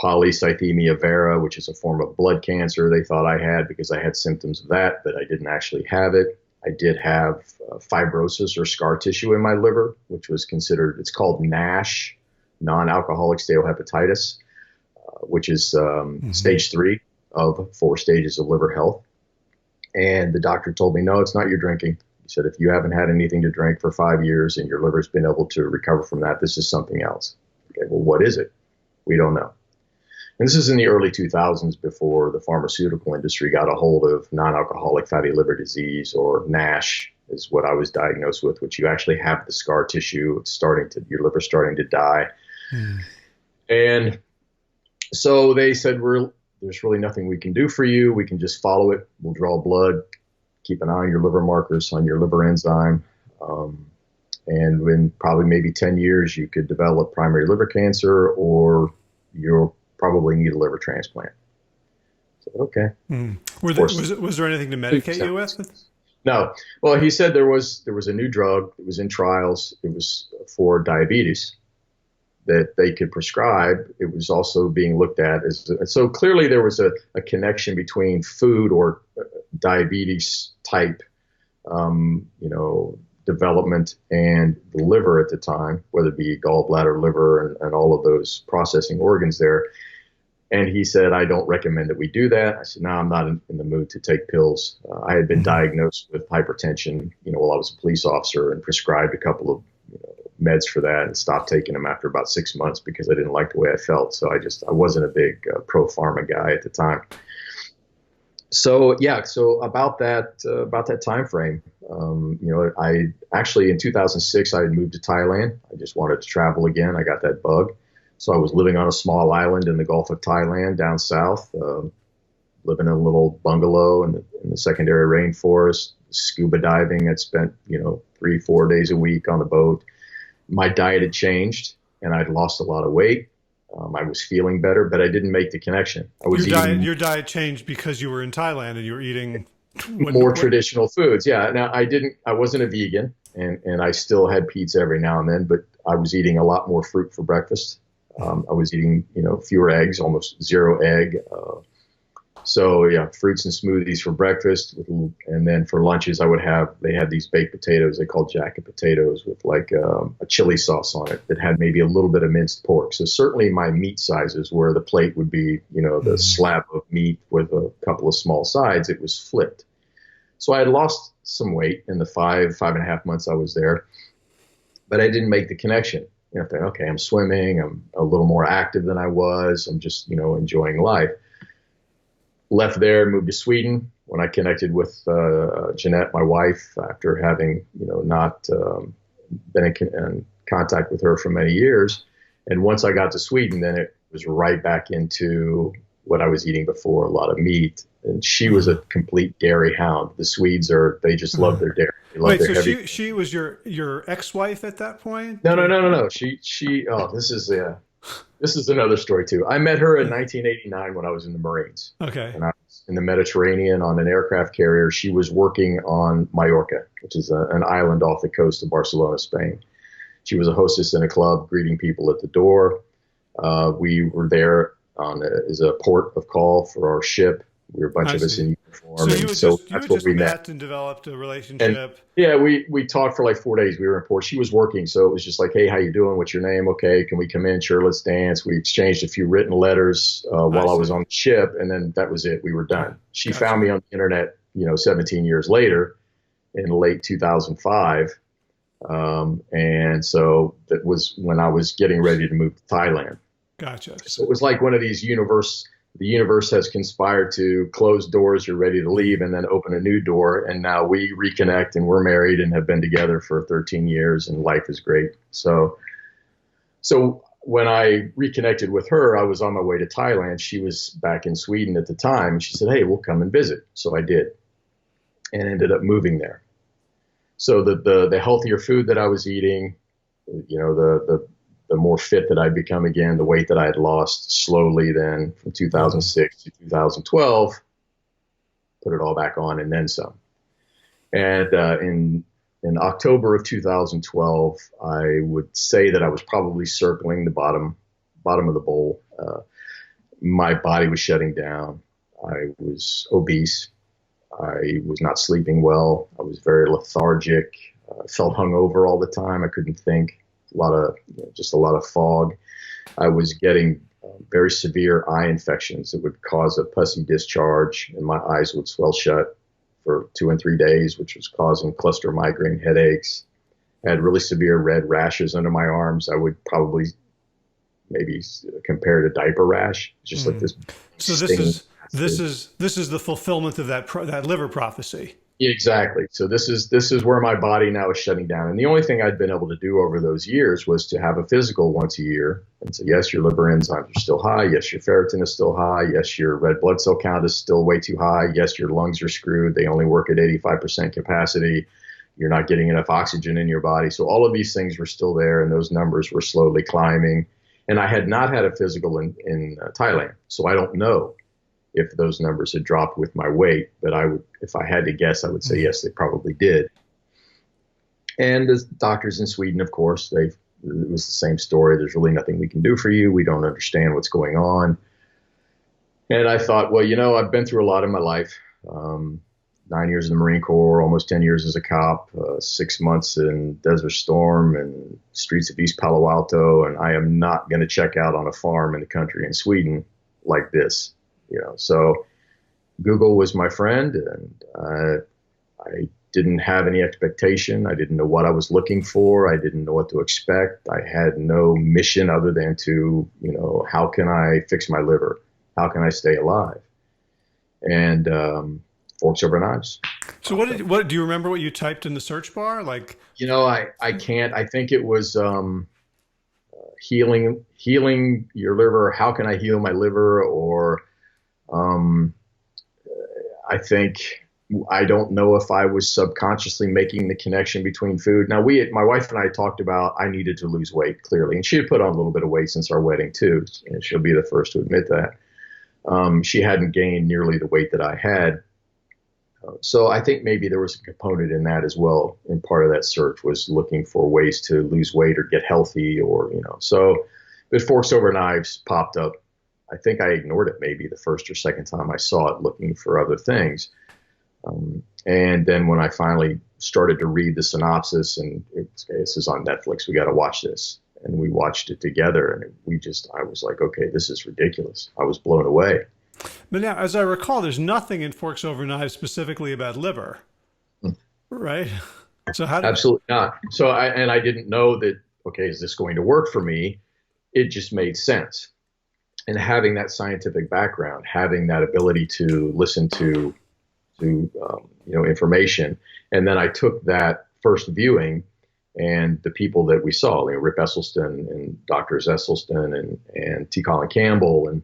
Polycythemia vera, which is a form of blood cancer they thought I had because I had symptoms of that, but I didn't actually have it. I did have fibrosis or scar tissue in my liver, which was considered, it's called NASH, non-alcoholic steatohepatitis, which is stage 3 of 4 stages of liver health. And the doctor told me, no, it's not your drinking. He said, if you haven't had anything to drink for 5 years and your liver's been able to recover from that, this is something else. Okay, well, what is it? We don't know. And this is in the early 2000s, before the pharmaceutical industry got a hold of non-alcoholic fatty liver disease, or NASH is what I was diagnosed with, which you actually have the scar tissue. It's your liver's starting to die. And so they said, there's really nothing we can do for you. We can just follow it. We'll draw blood, keep an eye on your liver markers, on your liver enzyme. And in probably maybe 10 years, you could develop primary liver cancer, or you'll probably need a liver transplant. So, okay. Was there anything to medicate you with? No. Well, he said there was a new drug. It was in trials. It was for diabetes that they could prescribe. It was also being looked at so clearly there was a connection between food or diabetes type, development and the liver at the time, whether it be gallbladder, liver, and all of those processing organs there. And he said, I don't recommend that we do that. I said, no, I'm not in the mood to take pills. I had been diagnosed with hypertension, while I was a police officer, and prescribed a couple of meds for that, and stopped taking them after about 6 months because I didn't like the way I felt. So I wasn't a big pro pharma guy at the time. So yeah, so about that time frame, I actually in 2006 I had moved to Thailand. I just wanted to travel again. I got that bug, so I was living on a small island in the Gulf of Thailand down south, living in a little bungalow in the secondary rainforest, scuba diving. I'd spent 3-4 days a week on the boat. My diet had changed, and I'd lost a lot of weight. I was feeling better, but I didn't make the connection. Your diet changed because you were in Thailand and you were eating more traditional foods. Yeah. Now I wasn't a vegan, and I still had pizza every now and then, but I was eating a lot more fruit for breakfast. I was eating, fewer eggs, almost 0 egg. So yeah, fruits and smoothies for breakfast, and then for lunches they had these baked potatoes they called jacket potatoes with like a chili sauce on it that had maybe a little bit of minced pork. So certainly my meat sizes, where the plate would be, the slab of meat with a couple of small sides, it was flipped. So I had lost some weight in the 5.5 months I was there, but I didn't make the connection. Okay, I'm swimming, I'm a little more active than I was, I'm just, enjoying life. Left there, moved to Sweden. When I connected with Jeanette, my wife, after having not been in contact with her for many years, and once I got to Sweden, then it was right back into what I was eating before, a lot of meat. And she was a complete dairy hound. The Swedes they just love their dairy. They love their heavy. She was your ex-wife at that point? No. This is another story too. I met her in 1989 when I was in the Marines. Okay. And I was in the Mediterranean on an aircraft carrier. She was working on Mallorca, which is an island off the coast of Barcelona, Spain. She was a hostess in a club, greeting people at the door. We were there as a port of call for our ship. We were a bunch of us in uniform. So you just met and developed a relationship. And, yeah, we talked for like 4 days. We were in port. She was working, so it was just like, hey, how you doing? What's your name? Okay, can we come in? Sure, let's dance. We exchanged a few written letters while I was on the ship, and then that was it. We were done. She found me on the internet, 17 years later, in late 2005, and so that was when I was getting ready to move to Thailand. Gotcha. So it was like one of these the universe has conspired to close doors, you're ready to leave, and then open a new door. And now we reconnect, and we're married and have been together for 13 years, and life is great. So when I reconnected with her, I was on my way to Thailand. She was back in Sweden at the time. She said, hey, we'll come and visit. So I did, and ended up moving there. So the healthier food that I was eating, the more fit that I'd become again, the weight that I had lost slowly then from 2006 to 2012, put it all back on and then some. And in October of 2012, I would say that I was probably circling the bottom of the bowl. My body was shutting down. I was obese. I was not sleeping well. I was very lethargic. Felt hungover all the time. I couldn't think. Just a lot of fog. I was getting very severe eye infections that would cause a pussy discharge, and my eyes would swell shut for 2 and 3 days, which was causing cluster migraine headaches. I had really severe red rashes under my arms. I would probably maybe compare to diaper rash, just like this. So this is the fulfillment of that liver prophecy. Yeah, exactly. So this is where my body now is shutting down. And the only thing I'd been able to do over those years was to have a physical once a year and say, yes, your liver enzymes are still high. Yes, your ferritin is still high. Yes, your red blood cell count is still way too high. Yes, your lungs are screwed. They only work at 85% capacity. You're not getting enough oxygen in your body. So all of these things were still there, and those numbers were slowly climbing. And I had not had a physical in Thailand, so I don't know if those numbers had dropped with my weight, but if I had to guess, I would say yes, they probably did. And the doctors in Sweden, of course, it was the same story. There's really nothing we can do for you. We don't understand what's going on. And I thought, well, I've been through a lot in my life. 9 years in the Marine Corps, almost 10 years as a cop, 6 months in Desert Storm and streets of East Palo Alto, and I am not going to check out on a farm in the country in Sweden like this. So Google was my friend, and I didn't have any expectation. I didn't know what I was looking for. I didn't know what to expect. I had no mission other than to, how can I fix my liver? How can I stay alive? And forks over knives. So what do you remember what you typed in the search bar? Like, I can't. I think it was healing your liver. How can I heal my liver? Or I don't know if I was subconsciously making the connection between food. Now my wife and I talked about, I needed to lose weight clearly, and she had put on a little bit of weight since our wedding too. And she'll be the first to admit that. She hadn't gained nearly the weight that I had. So I think maybe there was a component in that as well. And part of that search was looking for ways to lose weight or get healthy but forks over knives popped up. I think I ignored it maybe the first or second time I saw it, looking for other things. And then when I finally started to read the synopsis, and this is on Netflix, we got to watch this. And we watched it together, and I was like, okay, this is ridiculous. I was blown away. But now, as I recall, there's nothing in Forks Over Knives specifically about liver, right? So Absolutely not. So I didn't know that, okay, is this going to work for me? It just made sense. And having that scientific background, having that ability to listen to information. And then I took that first viewing and the people that we saw, Rip Esselstyn and Doctors Esselstyn and T. Colin Campbell and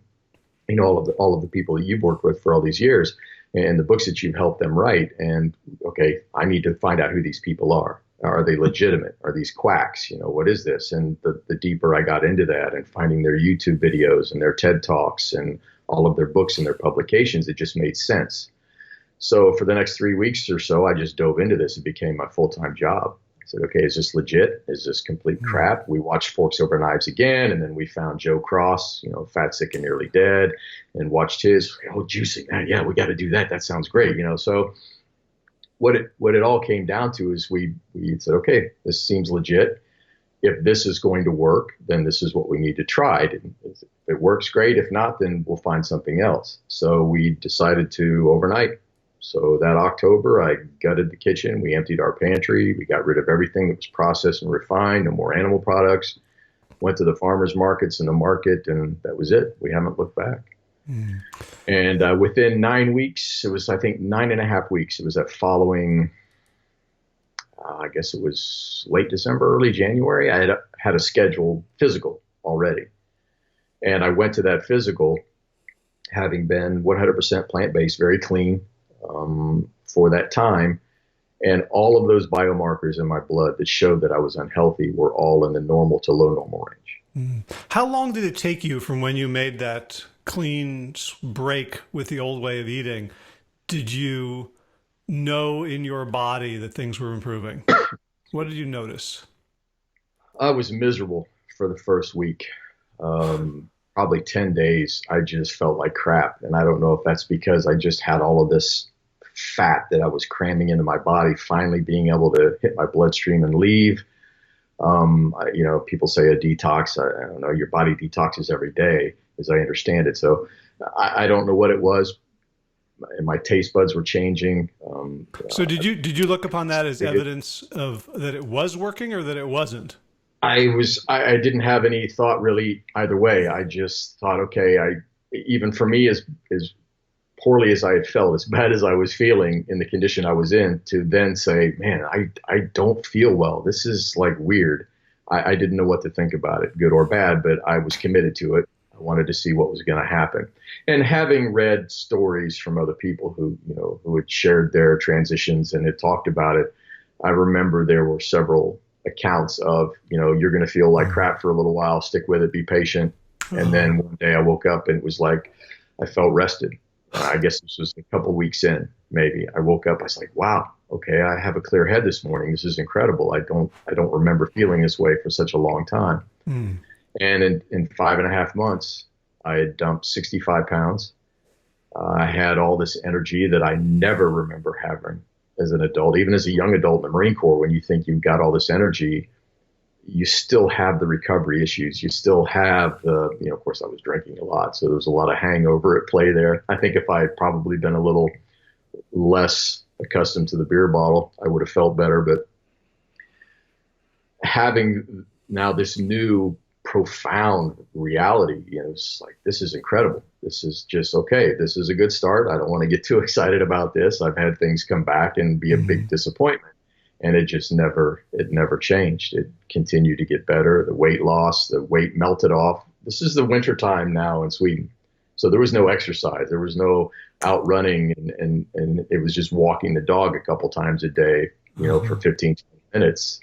all of the people that you've worked with for all these years and the books that you've helped them write. And okay, I need to find out who these people are. Are they legitimate? Are these quacks? What is this? And the deeper I got into that and finding their YouTube videos and their TED Talks and all of their books and their publications, it just made sense. So for the next 3 weeks or so, I just dove into this. It became my full-time job. I said, okay, is this legit? Is this complete crap? We watched Forks Over Knives again, and then we found Joe Cross, Fat, Sick, and Nearly Dead, and watched his, juicing. Yeah, we got to do that. That sounds great, So what it all came down to is we said, okay, this seems legit. If this is going to work, then this is what we need to try. If it works, great. If not, then we'll find something else. So we decided to overnight. So that October, I gutted the kitchen. We emptied our pantry. We got rid of everything that was processed and refined, no more animal products. Went to the farmers markets in the market, and that was it. We haven't looked back. And within 9 weeks, it was, I think, 9.5 weeks. It was that following, I guess it was late December, early January. I had a scheduled physical already. And I went to that physical having been 100% plant-based, very clean for that time. And all of those biomarkers in my blood that showed that I was unhealthy were all in the normal to low normal range. How long did it take you from when you made that clean break with the old way of eating? Did you know in your body that things were improving? What did you notice? I was miserable for the first week. Probably 10 days, I just felt like crap. And I don't know if that's because I just had all of this fat that I was cramming into my body finally being able to hit my bloodstream and leave. People say a detox. I don't know. Your body detoxes every day, as I understand it. So I don't know what it was. And my taste buds were changing. So did you look upon that as evidence of that it was working or that it wasn't? I didn't have any thought really either way. I just thought, okay, even for me, as poorly as I had felt, as bad as I was feeling in the condition I was in, to then say, man, I don't feel well. This is like weird. I didn't know what to think about it, good or bad, but I was committed to it. I wanted to see what was going to happen. And having read stories from other people who had shared their transitions and had talked about it, I remember there were several accounts of, you're going to feel like crap for a little while, stick with it, be patient. And then one day I woke up and it was like, I felt rested. I guess this was a couple weeks in, maybe. I woke up, I was like, wow, okay, I have a clear head this morning. This is incredible. I don't remember feeling this way for such a long time. Mm. And in 5.5 months, I had dumped 65 pounds. I had all this energy that I never remember having as an adult. Even as a young adult in the Marine Corps, when you think you've got all this energy, you still have the recovery issues. You still have of course I was drinking a lot. So there was a lot of hangover at play there. I think if I had probably been a little less accustomed to the beer bottle, I would have felt better. But having now this new profound reality, it's like, this is incredible. This is just, okay, this is a good start. I don't want to get too excited about this. I've had things come back and be a big disappointment. And it just never changed. It continued to get better. The weight loss, the weight melted off. This is the winter time now in Sweden. So there was no exercise. There was no out running. And it was just walking the dog a couple times a day, for 15 minutes.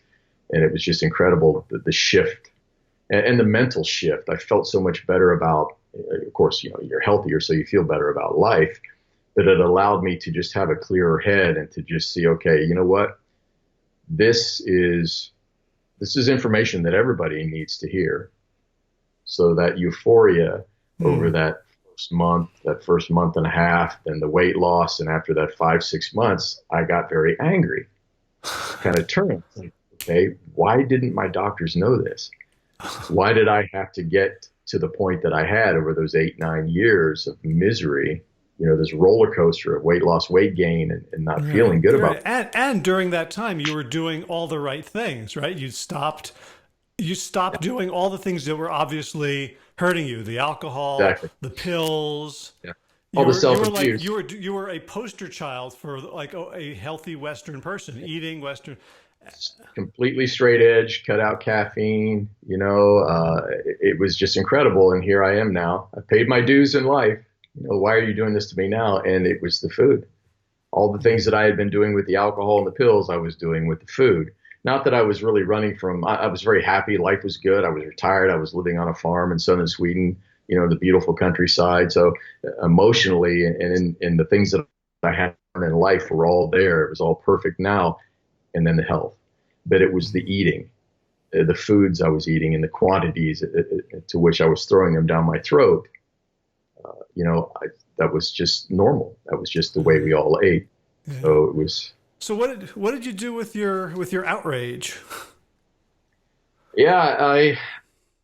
And it was just incredible, the shift and the mental shift. I felt so much better about, of course, you're healthier, so you feel better about life. But it allowed me to just have a clearer head and to just see, okay, you know what? This is information that everybody needs to hear. So that euphoria over that first month and a half, then the weight loss, and after that 5-6 months, I got very angry. Kind of turned. Okay, why didn't my doctors know this? Why did I have to get to the point that I had over those 8-9 years of misery? This roller coaster of weight loss, weight gain, and not feeling good about it. And during that time, you were doing all the right things, right? You stopped doing all the things that were obviously hurting you: the alcohol, the pills, all the self-abuse. You were a poster child for like a healthy Western person, eating Western. Completely straight edge, cut out caffeine. It was just incredible. And here I am now. I paid my dues in life. Why are you doing this to me now? And it was the food. All the things that I had been doing with the alcohol and the pills, I was doing with the food. Not that I was really running from, I was very happy. Life was good. I was retired. I was living on a farm in southern Sweden, the beautiful countryside. So emotionally and in the things that I had in life were all there. It was all perfect now. And then the health. But it was the eating, the foods I was eating and the quantities to which I was throwing them down my throat. That was just normal. That was just the way we all ate. Yeah. So it was. So what did you do with your outrage? Yeah,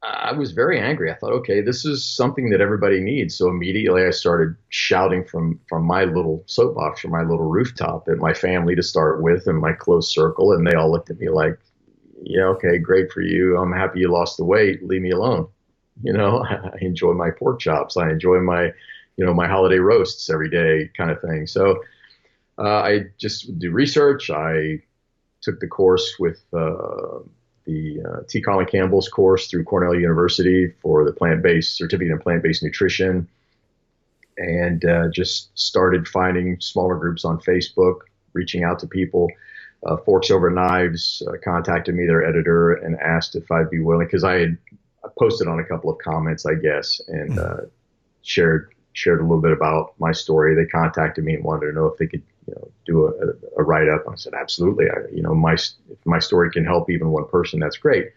I was very angry. I thought, okay, this is something that everybody needs. So immediately I started shouting from my little soapbox, from my little rooftop, at my family to start with and my close circle. And they all looked at me like, yeah, okay, great for you. I'm happy you lost the weight. Leave me alone. I enjoy my pork chops. I enjoy my, my holiday roasts every day kind of thing. So I just do research. I took the course with the T. Colin Campbell's course through Cornell University for the plant-based certificate in plant-based nutrition, and just started finding smaller groups on Facebook, reaching out to people. Forks Over Knives contacted me, their editor, and asked if I'd be willing, because I posted on a couple of comments, I guess, and shared a little bit about my story. They contacted me and wanted to know if they could do a write-up. I said, absolutely. If my story can help even one person, that's great.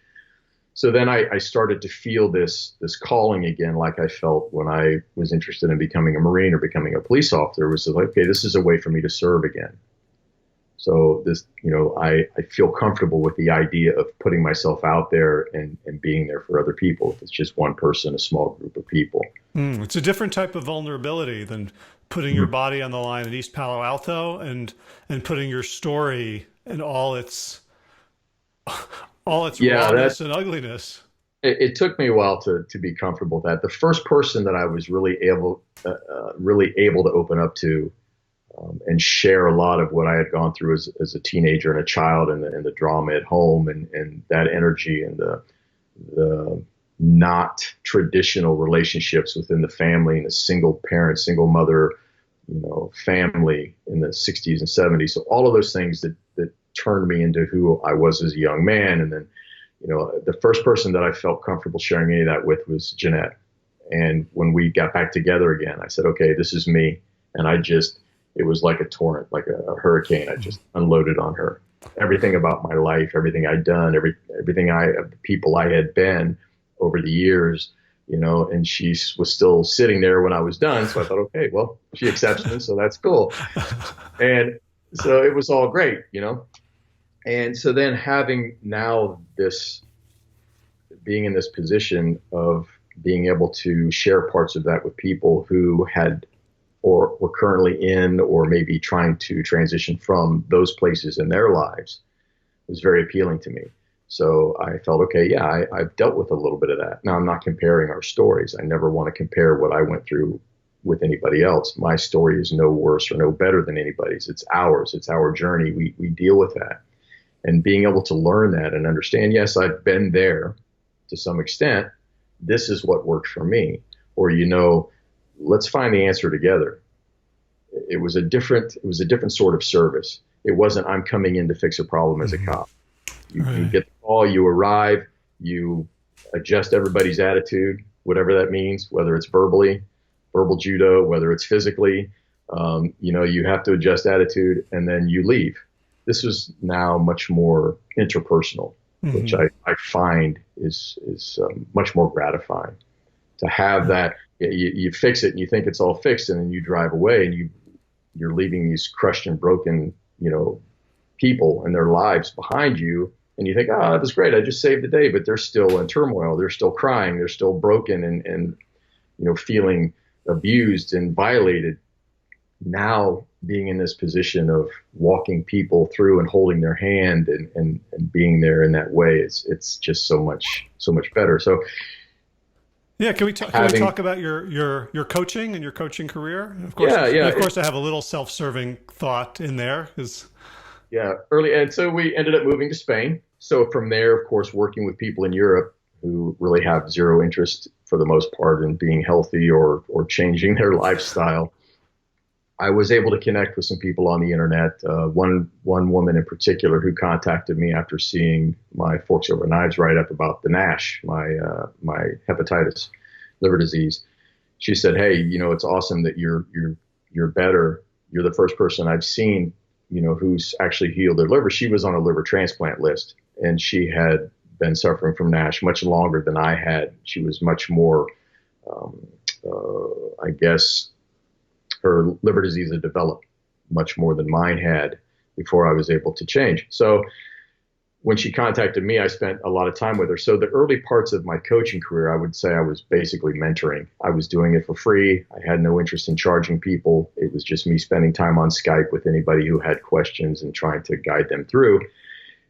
So then I started to feel this calling again, like I felt when I was interested in becoming a Marine or becoming a police officer. It was like, okay, this is a way for me to serve again. So this, I feel comfortable with the idea of putting myself out there and being there for other people. If it's just one person, a small group of people. It's a different type of vulnerability than putting your body on the line in East Palo Alto and putting your story and all its rawness and ugliness. It took me a while to be comfortable with that. The first person that I was really able to open up to and share a lot of what I had gone through as a teenager and a child, and the drama at home, and that energy, and the not traditional relationships within the family, and a single parent, single mother, family in the 60s and 70s. So all of those things that turned me into who I was as a young man. And then, the first person that I felt comfortable sharing any of that with was Jeanette. And when we got back together again, I said, okay, this is me. And it was like a torrent, like a hurricane. I just unloaded on her everything about my life, everything I'd done, everything the people I had been over the years, and she was still sitting there when I was done. So I thought, okay, well, she accepts me, so that's cool. And so it was all great, And so then having now being in this position of being able to share parts of that with people who had or were currently in or maybe trying to transition from those places in their lives was very appealing to me. So I felt, okay, yeah, I've dealt with a little bit of that. Now, I'm not comparing our stories. I never want to compare what I went through with anybody else. My story is no worse or no better than anybody's. It's ours. It's our journey. We deal with that. And being able to learn that and understand, yes, I've been there to some extent. This is what worked for me. Or, let's find the answer together. It was a different sort of service. It wasn't, I'm coming in to fix a problem as a cop. You get the call, you arrive, you adjust everybody's attitude, whatever that means, whether it's verbal judo, whether it's physically, you have to adjust attitude, and then you leave. This was now much more interpersonal, which I find is much more gratifying. To have that, you fix it and you think it's all fixed, and then you drive away and you're leaving these crushed and broken, people and their lives behind you. And you think, oh, that was great. I just saved the day, but they're still in turmoil. They're still crying. They're still broken and feeling abused and violated. Now being in this position of walking people through and holding their hand and being there in that way, it's just so much better. So yeah, can we talk about your coaching and your coaching career? Of course, of course, I have a little self-serving thought in there early, and so we ended up moving to Spain. So from there, of course, working with people in Europe who really have zero interest for the most part in being healthy or changing their lifestyle, I was able to connect with some people on the internet. One woman in particular who contacted me after seeing my Forks Over Knives write-up about the NASH, my hepatitis, liver disease. She said, "Hey, it's awesome that you're better. You're the first person I've seen, who's actually healed their liver." She was on a liver transplant list, and she had been suffering from NASH much longer than I had. She was much more, I guess, her liver disease had developed much more than mine had before I was able to change. So when she contacted me, I spent a lot of time with her. So the early parts of my coaching career, I would say I was basically mentoring. I was doing it for free. I had no interest in charging people. It was just me spending time on Skype with anybody who had questions and trying to guide them through.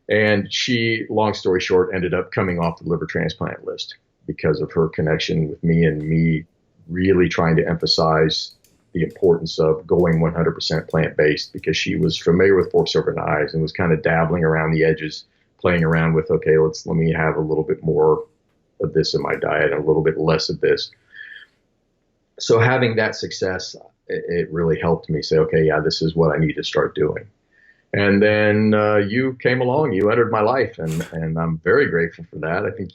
And she, long story short, ended up coming off the liver transplant list because of her connection with me and me really trying to emphasize the importance of going 100% plant-based, because she was familiar with Forks Over Knives and was kind of dabbling around the edges, playing around with, okay, let me have a little bit more of this in my diet and a little bit less of this. So having that success, it really helped me say, okay, yeah, this is what I need to start doing. And then you came along, you entered my life, and I'm very grateful for that. I think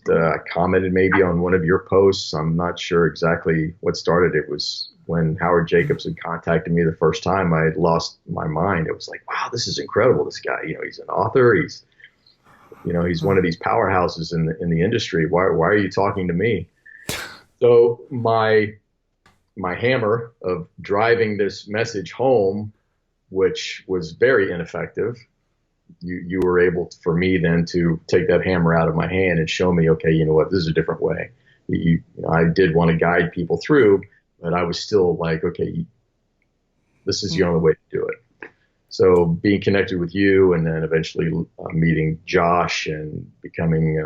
I commented maybe on one of your posts. I'm not sure exactly what started. It was when Howard Jacobs had contacted me the first time. I had lost my mind. It was like, wow, this is incredible. This guy, he's an author. He's He's one of these powerhouses in the industry. Why are you talking to me? So my hammer of driving this message home, which was very ineffective, you were able to, for me then to take that hammer out of my hand and show me, okay, you know what, this is a different way. I did want to guide people through, but I was still like, okay, this is the only way to do it. So being connected with you, and then eventually meeting Josh and becoming,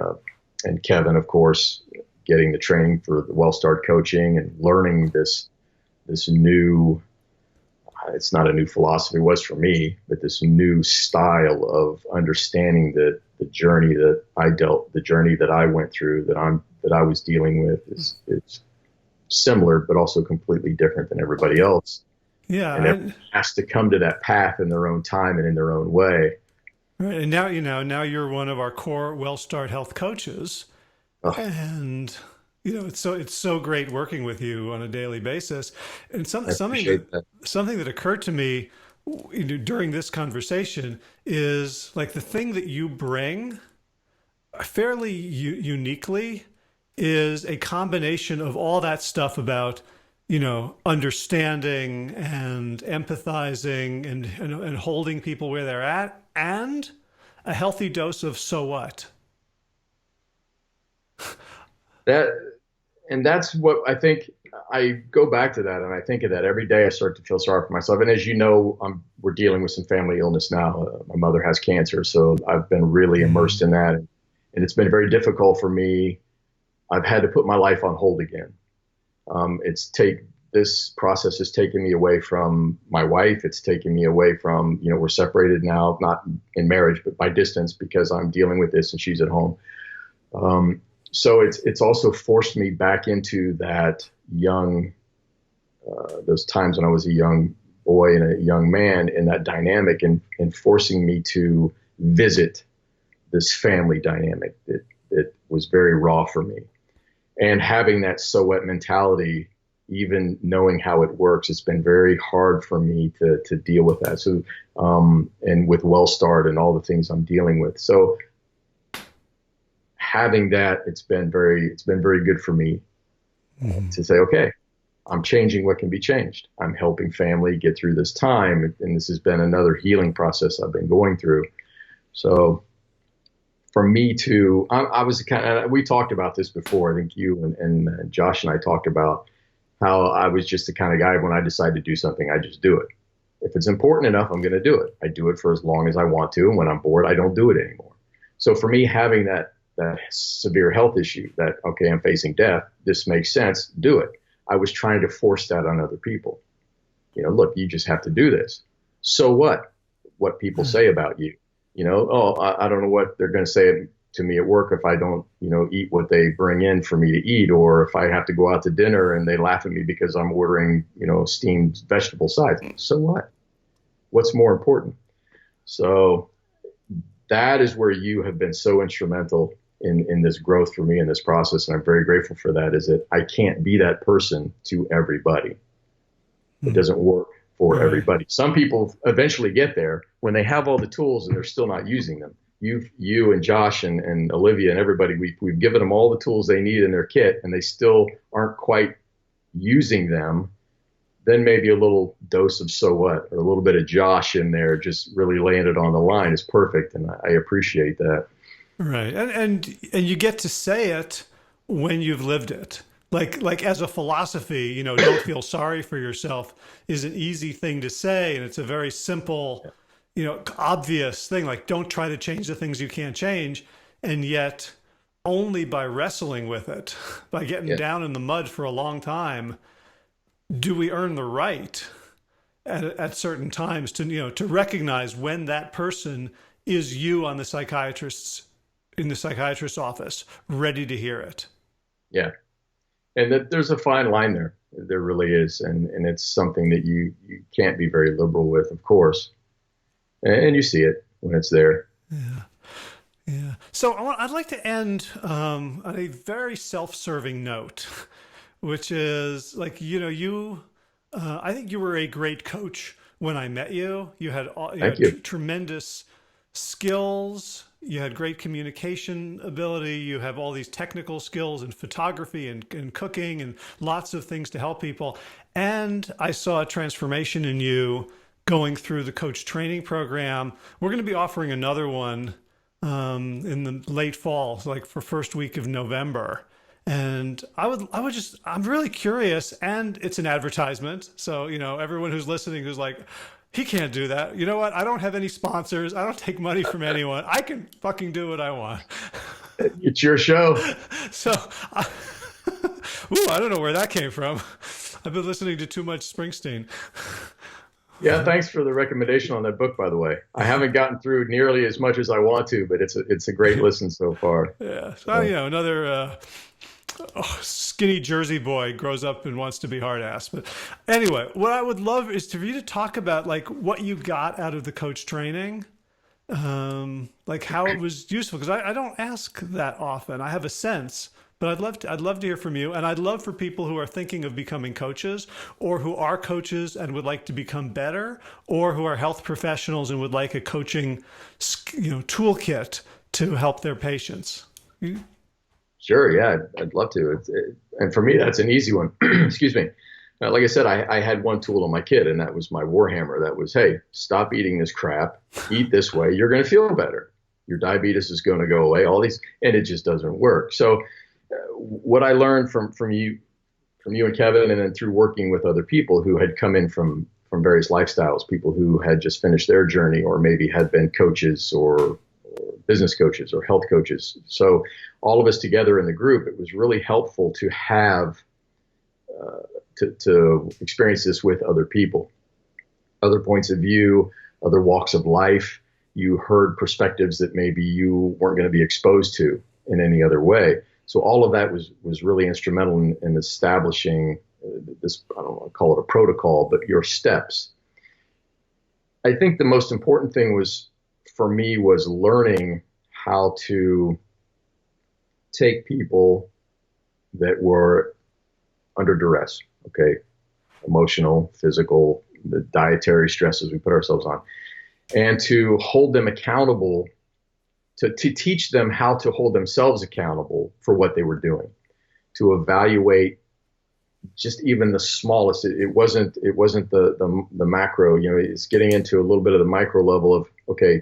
and Kevin, of course, getting the training for the WellStart coaching and learning this new, it's not a new philosophy, it was for me, but this new style of understanding the journey that the journey that I went through, that I was dealing with is similar, but also completely different than everybody else. Yeah. And everyone has to come to that path in their own time and in their own way. Right. And now you're one of our core WellStart Health coaches. Oh. And it's so great working with you on a daily basis. And something that occurred to me during this conversation is like the thing that you bring fairly uniquely is a combination of all that stuff about, understanding and empathizing and holding people where they're at, and a healthy dose of so what. That's what I think. I go back to that and I think of that every day. I start to feel sorry for myself. And as you know, we're dealing with some family illness now. My mother has cancer, so I've been really immersed in that. And it's been very difficult for me. I've had to put my life on hold again. This process has taken me away from my wife. It's taken me away from, we're separated now, not in marriage, but by distance, because I'm dealing with this and she's at home. So it's also forced me back into that those times when I was a young boy and a young man, in that dynamic, and forcing me to visit this family dynamic that was very raw for me. And having that so what mentality, even knowing how it works, it's been very hard for me to deal with that. So, and with WellStart and all the things I'm dealing with. So having that, it's been very good for me to say, okay, I'm changing what can be changed. I'm helping family get through this time. And this has been another healing process I've been going through. So for me to, we talked about this before. I think you and Josh and I talked about how I was just the kind of guy, when I decide to do something, I just do it. If it's important enough, I'm going to do it. I do it for as long as I want to. And when I'm bored, I don't do it anymore. So for me, having that severe health issue, that, okay, I'm facing death, this makes sense, do it. I was trying to force that on other people. Look, you just have to do this. So what people say about you, I don't know what they're going to say to me at work if I don't, eat what they bring in for me to eat, or if I have to go out to dinner and they laugh at me because I'm ordering, steamed vegetable sides. So what? What's more important? So that is where you have been so instrumental in this growth for me in this process. And I'm very grateful for that, is that I can't be that person to everybody. It doesn't work for everybody. Some people eventually get there when they have all the tools and they're still not using them. You and Josh and Olivia and everybody, we've given them all the tools they need in their kit, and they still aren't quite using them. Then maybe a little dose of so what, or a little bit of Josh in there, just really laying it on the line, is perfect. And I appreciate that. Right. And you get to say it when you've lived it. Like as a philosophy, don't feel sorry for yourself is an easy thing to say. And it's a very simple, obvious thing. Like, don't try to change the things you can't change. And yet only by wrestling with it, by getting down in the mud for a long time, do we earn the right at certain times to recognize when that person is you in the psychiatrist's office, ready to hear it. Yeah. And that there's a fine line there. There really is. And it's something that you can't be very liberal with, of course. And you see it when it's there. Yeah. Yeah. So I'd like to end on a very self-serving note, which is like, I think you were a great coach when I met you. You had tremendous skills, you had great communication ability. You have all these technical skills in photography and cooking and lots of things to help people. And I saw a transformation in you going through the coach training program. We're going to be offering another one in the late fall, like for first week of November. And I'm really curious, and it's an advertisement. So, everyone who's listening who's like, he can't do that. You know what? I don't have any sponsors. I don't take money from anyone. I can fucking do what I want. It's your show. So, I don't know where that came from. I've been listening to too much Springsteen. Yeah, thanks for the recommendation on that book, by the way. I haven't gotten through nearly as much as I want to, but it's a great listen so far. Yeah. So, another skinny Jersey boy grows up and wants to be hard ass. But anyway, what I would love is for you to talk about like what you got out of the coach training, like how it was useful. Because I don't ask that often. I have a sense, but I'd love to hear from you. And I'd love for people who are thinking of becoming coaches, or who are coaches and would like to become better, or who are health professionals and would like a coaching, toolkit to help their patients. Sure, yeah, I'd love to. And for me, that's an easy one. Excuse me. Like I said, I had one tool on my kid, and that was my Warhammer. That was, hey, stop eating this crap. Eat this way. You're going to feel better. Your diabetes is going to go away. All these, and it just doesn't work. So, what I learned from you and Kevin, and then through working with other people who had come in from various lifestyles, people who had just finished their journey, or maybe had been coaches or business coaches or health coaches. So all of us together in the group, it was really helpful to have to experience this with other people, other points of view, other walks of life. You heard perspectives that maybe you weren't going to be exposed to in any other way. So all of that was really instrumental in establishing this, I don't want to call it a protocol, but your steps. I think the most important thing for me was learning how to take people that were under duress, okay, emotional, physical, the dietary stresses we put ourselves on, and to hold them accountable, to teach them how to hold themselves accountable for what they were doing, to evaluate just even the smallest. It wasn't the macro, it's getting into a little bit of the micro level of, okay,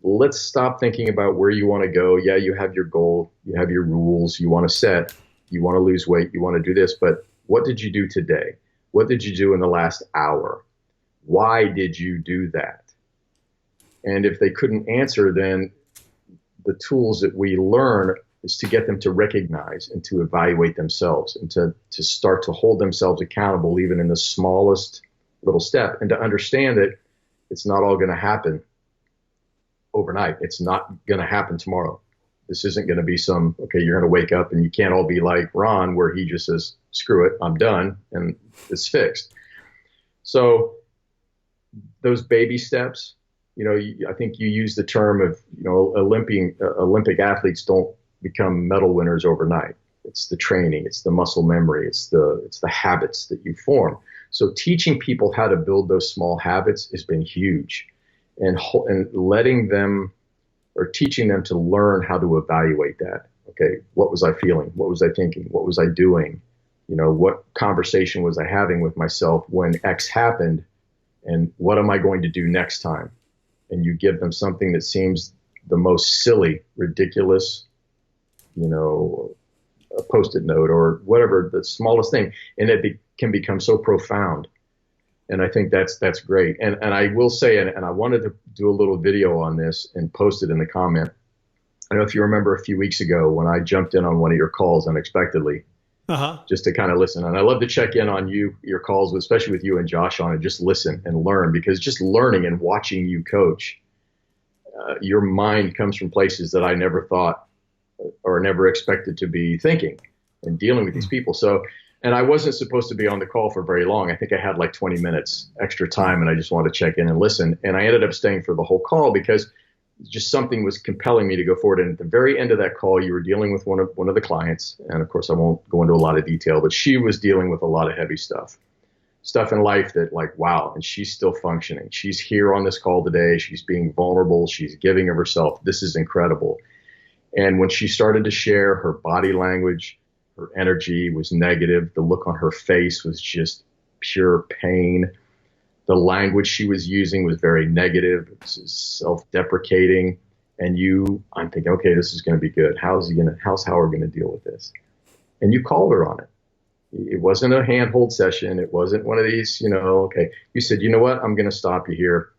let's stop thinking about where you want to go. Yeah, you have your goal, you have your rules, you want to set, you want to lose weight, you want to do this, but what did you do today? What did you do in the last hour? Why did you do that? And if they couldn't answer, then the tools that we learn is to get them to recognize and to evaluate themselves, and to start to hold themselves accountable even in the smallest little step, and to understand that it's not all going to happen overnight. It's not going to happen tomorrow. This isn't going to be okay, you're going to wake up and you can't all be like Ron, where he just says, screw it, I'm done, and it's fixed. So those baby steps, I think you use the term of, Olympic athletes don't become medal winners overnight. It's the training, it's the muscle memory, it's the habits that you form. So teaching people how to build those small habits has been huge. And letting them, or teaching them to learn how to evaluate that. Okay, what was I feeling? What was I thinking? What was I doing? What conversation was I having with myself when X happened? And what am I going to do next time? And you give them something that seems the most silly, ridiculous, a Post-it note or whatever, the smallest thing, and it can become so profound. And I think that's great. And I will say, and I wanted to do a little video on this and post it in the comment. I don't know if you remember a few weeks ago when I jumped in on one of your calls unexpectedly, just to kind of listen. And I love to check in on your calls, especially with you and Josh on it, just listen and learn, because just learning and watching you coach, your mind comes from places that I never thought or never expected to be thinking and dealing with these people. So, and I wasn't supposed to be on the call for very long. I think I had like 20 minutes extra time, and I just wanted to check in and listen. And I ended up staying for the whole call because just something was compelling me to go forward. And at the very end of that call, you were dealing with one of the clients. And of course, I won't go into a lot of detail, but she was dealing with a lot of heavy stuff. stuff in life that like, wow, and she's still functioning. She's here on this call today. She's being vulnerable. She's giving of herself. This is incredible. And when she started to share, her body language, her energy was negative. The look on her face was just pure pain. The language she was using was very negative. It was self-deprecating. And I'm thinking, okay, this is going to be good. How's Howard going to deal with this? And you called her on it. It wasn't a handhold session. It wasn't one of these, okay. You said, you know what? I'm going to stop you here.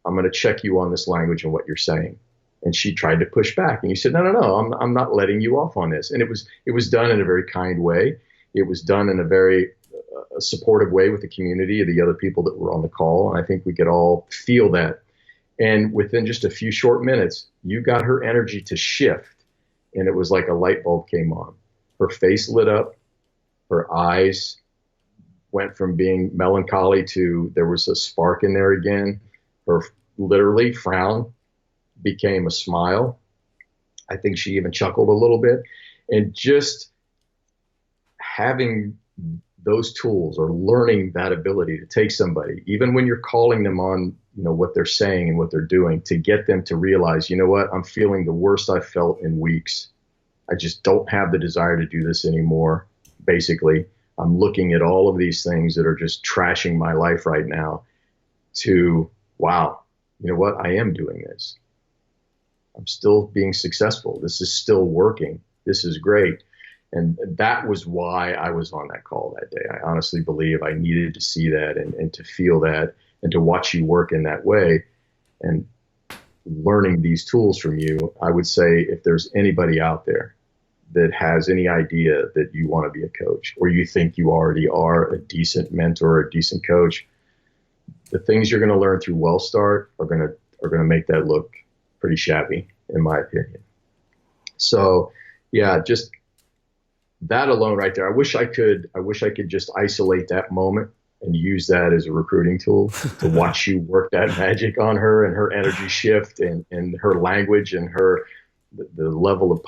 I'm going to check you on this language and what you're saying. And she tried to push back. And you said, no, I'm not letting you off on this. And it was done in a very kind way. It was done in a very supportive way with the community, the other people that were on the call. And I think we could all feel that. And within just a few short minutes, you got her energy to shift. And it was like a light bulb came on. Her face lit up. Her eyes went from being melancholy to there was a spark in there again. Her literally frown became a smile. I think she even chuckled a little bit. And just having those tools or learning that ability to take somebody, even when you're calling them on, what they're saying and what they're doing, to get them to realize, you know what, I'm feeling the worst I've felt in weeks. I just don't have the desire to do this anymore. Basically, I'm looking at all of these things that are just trashing my life right now to, wow, you know what? I am doing this. I'm still being successful. This is still working. This is great. And that was why I was on that call that day. I honestly believe I needed to see that and to feel that and to watch you work in that way. And learning these tools from you, I would say if there's anybody out there that has any idea that you want to be a coach or you think you already are a decent mentor or a decent coach, the things you're going to learn through WellStart are going to make that look pretty shabby, in my opinion. So yeah, just that alone right there. I wish I could just isolate that moment and use that as a recruiting tool to watch you work that magic on her and her energy shift and her language and the level of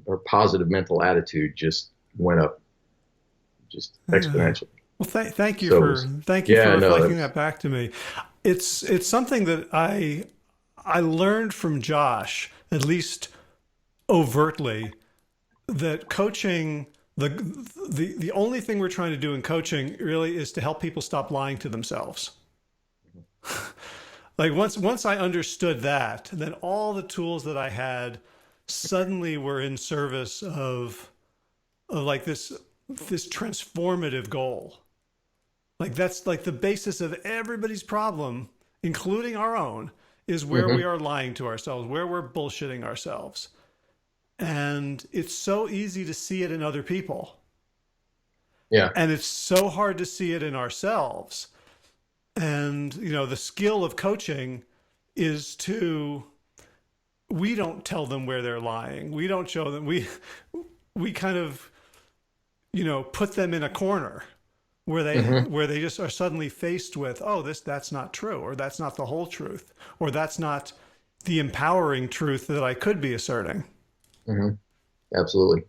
her positive mental attitude just went up just exponentially. Well, thank you for reflecting that back to me. It's something that I learned from Josh, at least overtly, that coaching, the only thing we're trying to do in coaching really is to help people stop lying to themselves. Like once I understood that, then all the tools that I had suddenly were in service of like this transformative goal. Like that's like the basis of everybody's problem, including our own, is where we are lying to ourselves, where we're bullshitting ourselves. And it's so easy to see it in other people. Yeah. And it's so hard to see it in ourselves. And, the skill of coaching is we don't tell them where they're lying. We don't show them, we kind of, put them in a corner where they just are suddenly faced with, oh, that's not true, or that's not the whole truth, or that's not the empowering truth that I could be asserting. Mm-hmm. Absolutely.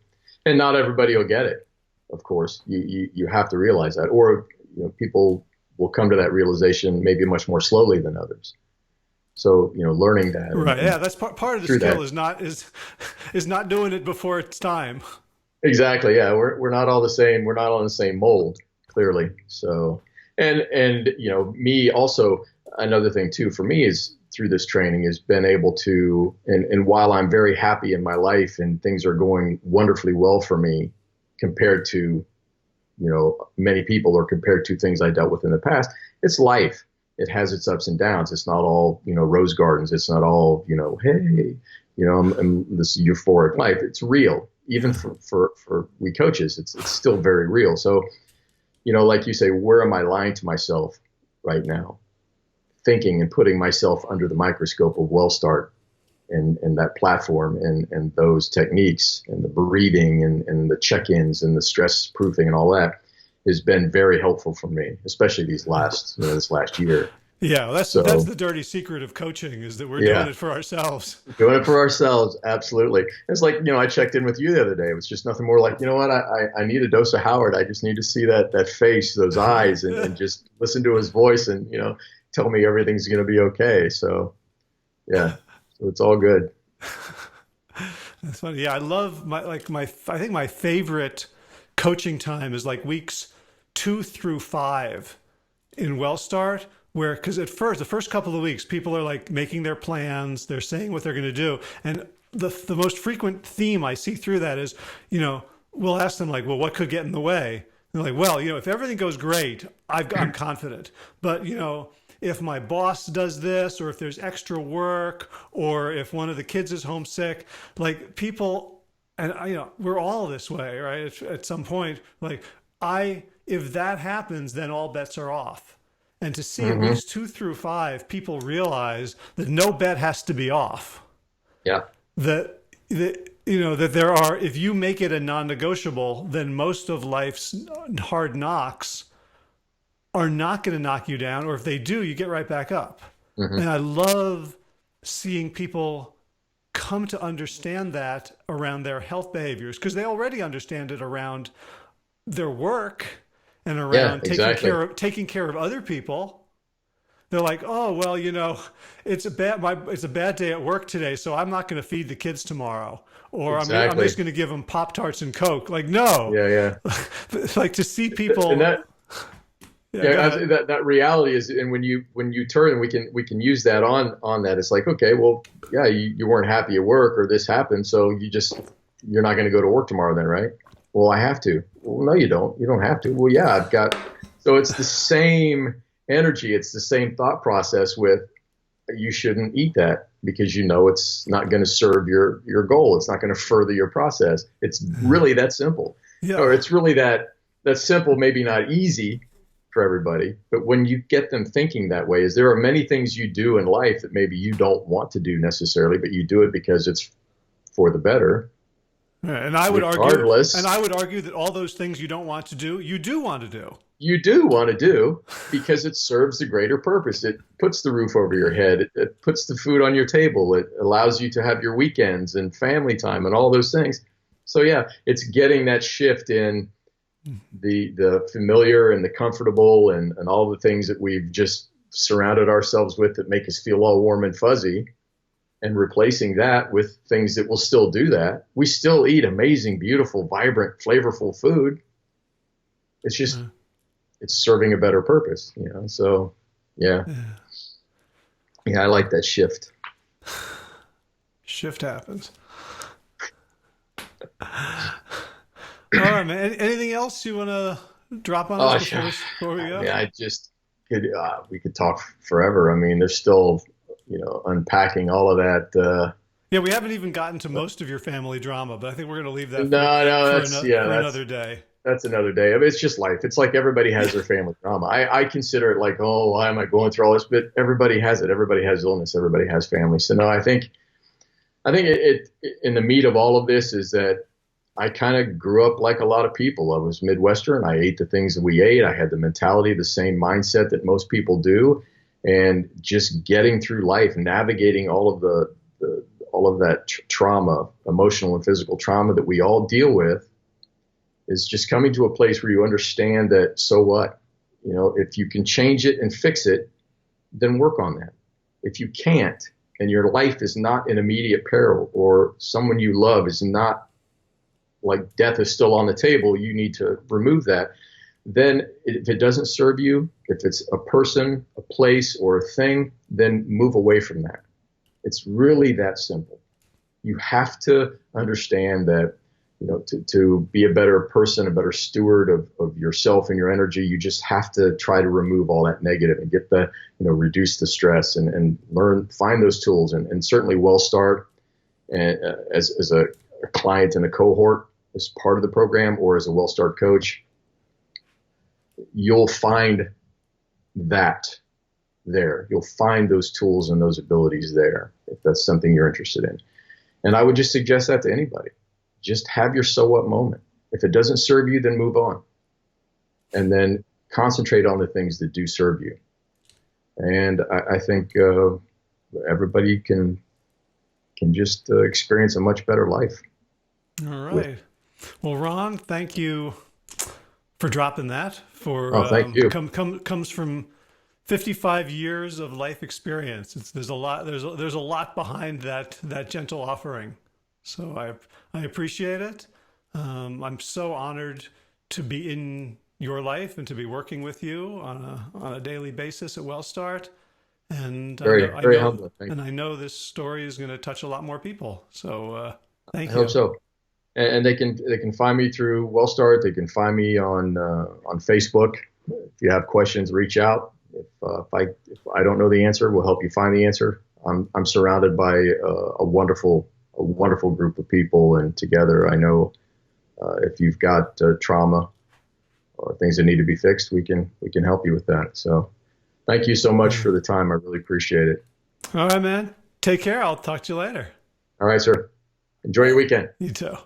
And not everybody will get it. Of course, you have to realize that, or people will come to that realization maybe much more slowly than others. So learning that, right? Yeah, that's part of the skill is not doing it before it's time. Exactly. Yeah, we're not all the same. We're not on the same mold, clearly. So, and me also, another thing too for me is through this training has been able to, and while I'm very happy in my life and things are going wonderfully well for me compared to, many people or compared to things I dealt with in the past, it's life. It has its ups and downs. It's not all, rose gardens. It's not all, hey, I'm this euphoric life. It's real. Even for we coaches, it's still very real. So, like you say, where am I lying to myself right now? Thinking and putting myself under the microscope of WellStart and that platform and those techniques and the breathing and the check-ins and the stress proofing and all that has been very helpful for me, especially this last year. Yeah, well, that's So the dirty secret of coaching is that we're doing yeah, it for ourselves. doing it for ourselves. Absolutely. It's like, I checked in with you the other day. It was just nothing more like, you know what? I need a dose of Howard. I just need to see that face, those eyes, and just listen to his voice and, tell me everything's going to be okay. So yeah, so it's all good. That's funny. Yeah, I love I think my favorite coaching time is like weeks 2 through 5 in WellStart, where because at first the first couple of weeks people are like making their plans, they're saying what they're going to do, and the most frequent theme I see through that is, we'll ask them like, well, what could get in the way? And they're like, well, if everything goes great, I'm confident, but if my boss does this, or if there's extra work, or if one of the kids is homesick, like people, and we're all this way, right? At some point, like if that happens, then all bets are off. And to see at Hmm. weeks 2 through 5, people realize that no bet has to be off. Yeah. That there are, if you make it a non-negotiable, then most of life's hard knocks are not going to knock you down, or if they do, you get right back up. Hmm. And I love seeing people come to understand that around their health behaviors, because they already understand it around their work and Yeah, around exactly. taking care of other people. They're like, oh well, it's a bad day at work today, so I'm not going to feed the kids tomorrow, or I'm Exactly. just going to give them Pop-Tarts and Coke. Like, no, Yeah. Yeah. like to see And people. that, Yeah, go yeah, ahead. that reality is, and when you turn, we can use that on that. It's like, okay, well, yeah, you weren't happy at work or this happened, so you're not going to go to work tomorrow then, right? Well, I have to. Well, no, you don't. You don't have to. Well, yeah, I've got. So it's the same energy. It's the same thought process with you shouldn't eat that because it's not going to serve your goal. It's not going to further your process. It's really that simple, or Yeah. it's really that simple. Maybe not easy for everybody, but when you get them thinking that way, is there are many things you do in life that maybe you don't want to do necessarily, but you do it because it's for the better, Yeah, regardless. and I would argue that all those things you don't want to do, you do want to do. You do want to do because it serves a greater purpose. It puts the roof over your head. It puts the food on your table. It allows you to have your weekends and family time and all those things. So yeah, it's getting that shift in the familiar and the comfortable and all the things that we've just surrounded ourselves with that make us feel all warm and fuzzy, and replacing that with things that will still do that. We still eat amazing, beautiful, vibrant, flavorful food. It's just it's serving a better purpose, So yeah. Yeah, I like that shift. Shift happens. All right, man. Anything else you want to drop on us Oh, before we I go? mean, I just could we could talk forever. I mean, there's still unpacking all of that. Yeah, we haven't even gotten to most of your family drama, but I think we're going to leave that No, for another day. that's another day. I mean, it's just life. It's like everybody has their family drama. I consider it like, oh, why am I going through all this? But everybody has it. Everybody has illness. Everybody has family. So no, I think it in the meat of all of this is that I kind of grew up like a lot of people. I was Midwestern. I ate the things that we ate. I had the mentality, the same mindset that most people do, and just getting through life, navigating all of all of that trauma, emotional and physical trauma that we all deal with, is just coming to a place where you understand that. So what? If you can change it and fix it, then work on that. If you can't, and your life is not in immediate peril, or someone you love is not, like, death is still on the table, you need to remove that. Then if it doesn't serve you, if it's a person, a place, or a thing, then move away from that. It's really that simple. You have to understand that, to be a better person, a better steward of yourself and your energy, you just have to try to remove all that negative and get reduce the stress and find those tools. And certainly WellStart, as a client in a cohort, as part of the program, or as a WellStart coach, you'll find that there. You'll find those tools and those abilities there if that's something you're interested in. And I would just suggest that to anybody. Just have your so what moment. If it doesn't serve you, then move on. And then concentrate on the things that do serve you. And I think everybody can just experience a much better life. All right. Well, Ron, thank you for dropping that. Thank you. Comes from 55 years of life experience. There's a lot. There's a lot behind that gentle offering. So I appreciate it. I'm so honored to be in your life and to be working with you on a daily basis at WellStart. And Very humbling. And I know this story is going to touch a lot more people. So thank I you. hope so. And they can find me through WellStart. They can find me on Facebook. If you have questions, reach out. If I don't know the answer, we'll help you find the answer. I'm surrounded by a wonderful group of people, and together I know if you've got trauma or things that need to be fixed, we can help you with that. So thank you so much for the time. I really appreciate it. All right, man. Take care. I'll talk to you later. All right, sir. Enjoy your weekend. You too.